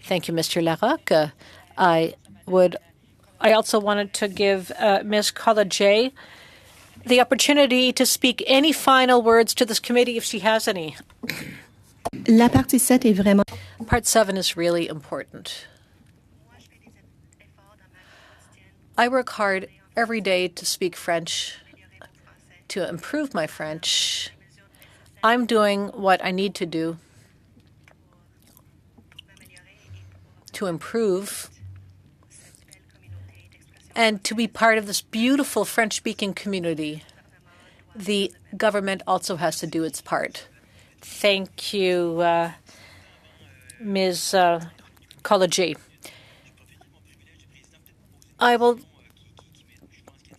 Thank you, Mr. Larocque. I also wanted to give Ms. College the opportunity to speak any final words to this committee if she has any. La partie 7 est vraiment... Part 7 is really important. I work hard every day to speak French, to improve my French. I'm doing what I need to do to improve and to be part of this beautiful French-speaking community. The government also has to do its part. Thank you, Ms. College. I will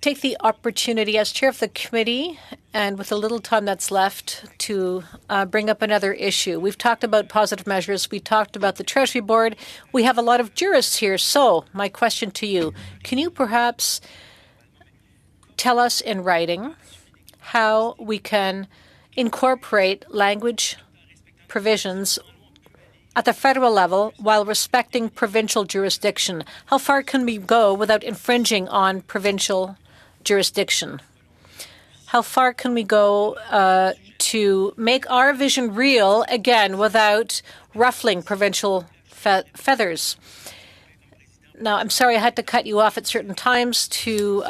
take the opportunity as chair of the committee and with the little time that's left to bring up another issue. We've talked about positive measures. We talked about the Treasury Board. We have a lot of jurists here. So my question to you, can you perhaps tell us in writing how we can incorporate language provisions at the federal level while respecting provincial jurisdiction? How far can we go without infringing on provincial jurisdiction? How far can we go to make our vision real, again, without ruffling provincial feathers? Now, I'm sorry I had to cut you off at certain times to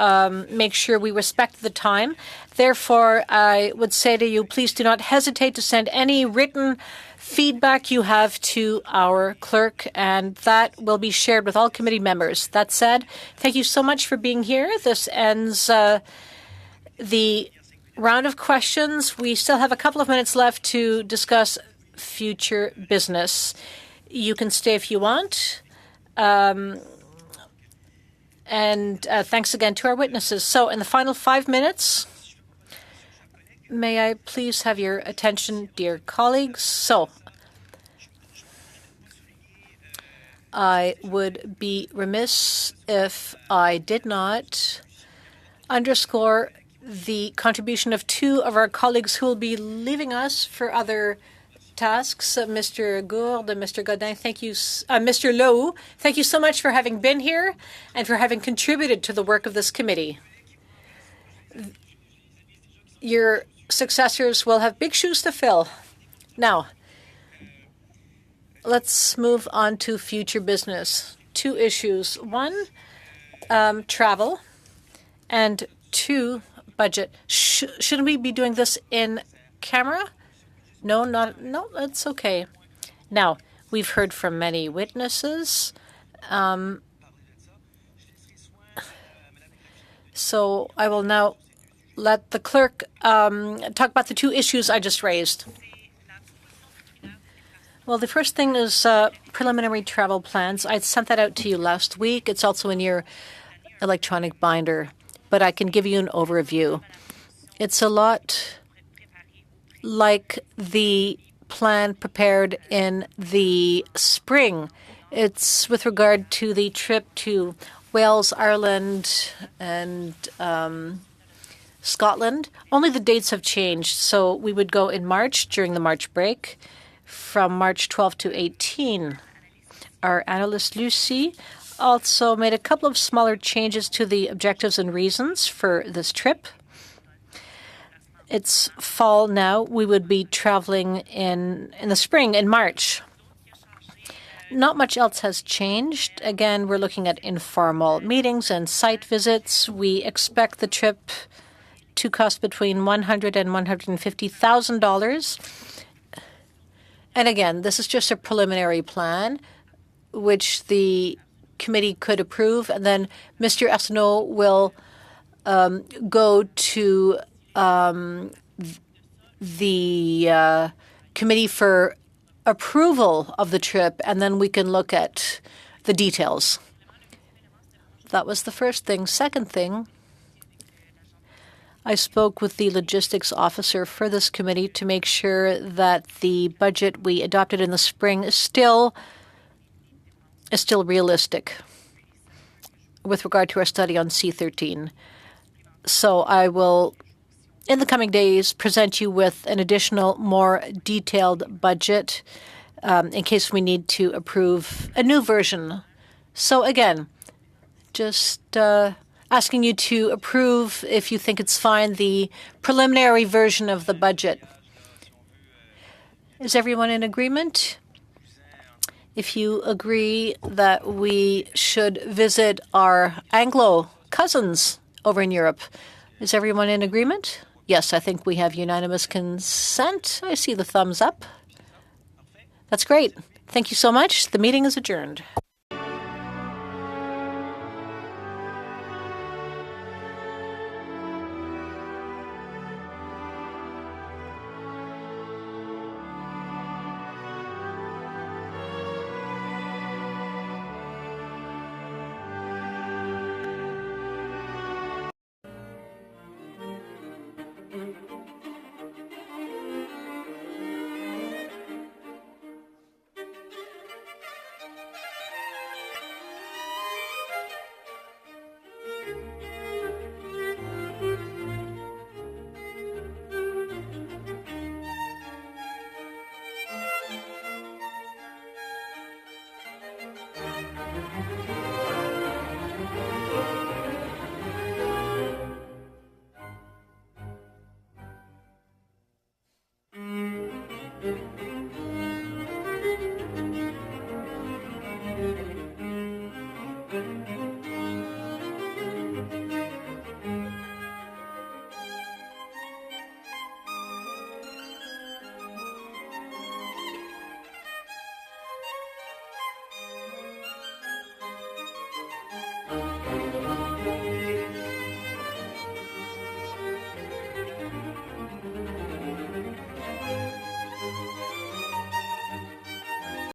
make sure we respect the time. Therefore, I would say to you, please do not hesitate to send any written feedback you have to our clerk, and that will be shared with all committee members. That said, thank you so much for being here. This ends the round of questions. We still have a couple of minutes left to discuss future business. You can stay if you want. And thanks again to our witnesses. So in the final 5 minutes, may I please have your attention, dear colleagues? So I would be remiss if I did not underscore the contribution of 2 of our colleagues who will be leaving us for other tasks. Mr. Gourde and Mr. Godin, thank you. Mr. Lowe, thank you so much for having been here and for having contributed to the work of this committee. Your successors will have big shoes to fill. Now, let's move on to future business. 2 issues. 1, travel, and 2, budget. Shouldn't we be doing this in camera? No, that's okay. Now, we've heard from many witnesses. So I will now let the clerk talk about the 2 issues I just raised. Well, the first thing is preliminary travel plans. I sent that out to you last week. It's also in your electronic binder, but I can give you an overview. It's a lot like the plan prepared in the spring. It's with regard to the trip to Wales, Ireland, and Scotland. Only the dates have changed. So we would go in March during the March break from March 12 to 18. Our analyst Lucy also made a couple of smaller changes to the objectives and reasons for this trip. It's fall now. We would be traveling in the spring, in March. Not much else has changed. Again, we're looking at informal meetings and site visits. We expect the trip to cost between $100,000 and $150,000. And again, this is just a preliminary plan, which the committee could approve, and then Mr. Arsenault will go to the committee for approval of the trip, and then we can look at the details. That was the first thing. Second thing, I spoke with the logistics officer for this committee to make sure that the budget we adopted in the spring is still realistic with regard to our study on C-13. So I will in the coming days, present you with an additional, more detailed budget in case we need to approve a new version. So again, just asking you to approve, if you think it's fine, the preliminary version of the budget. Is everyone in agreement? If you agree that we should visit our Anglo cousins over in Europe, is everyone in agreement? Yes, I think we have unanimous consent. I see the thumbs up. That's great. Thank you so much. The meeting is adjourned.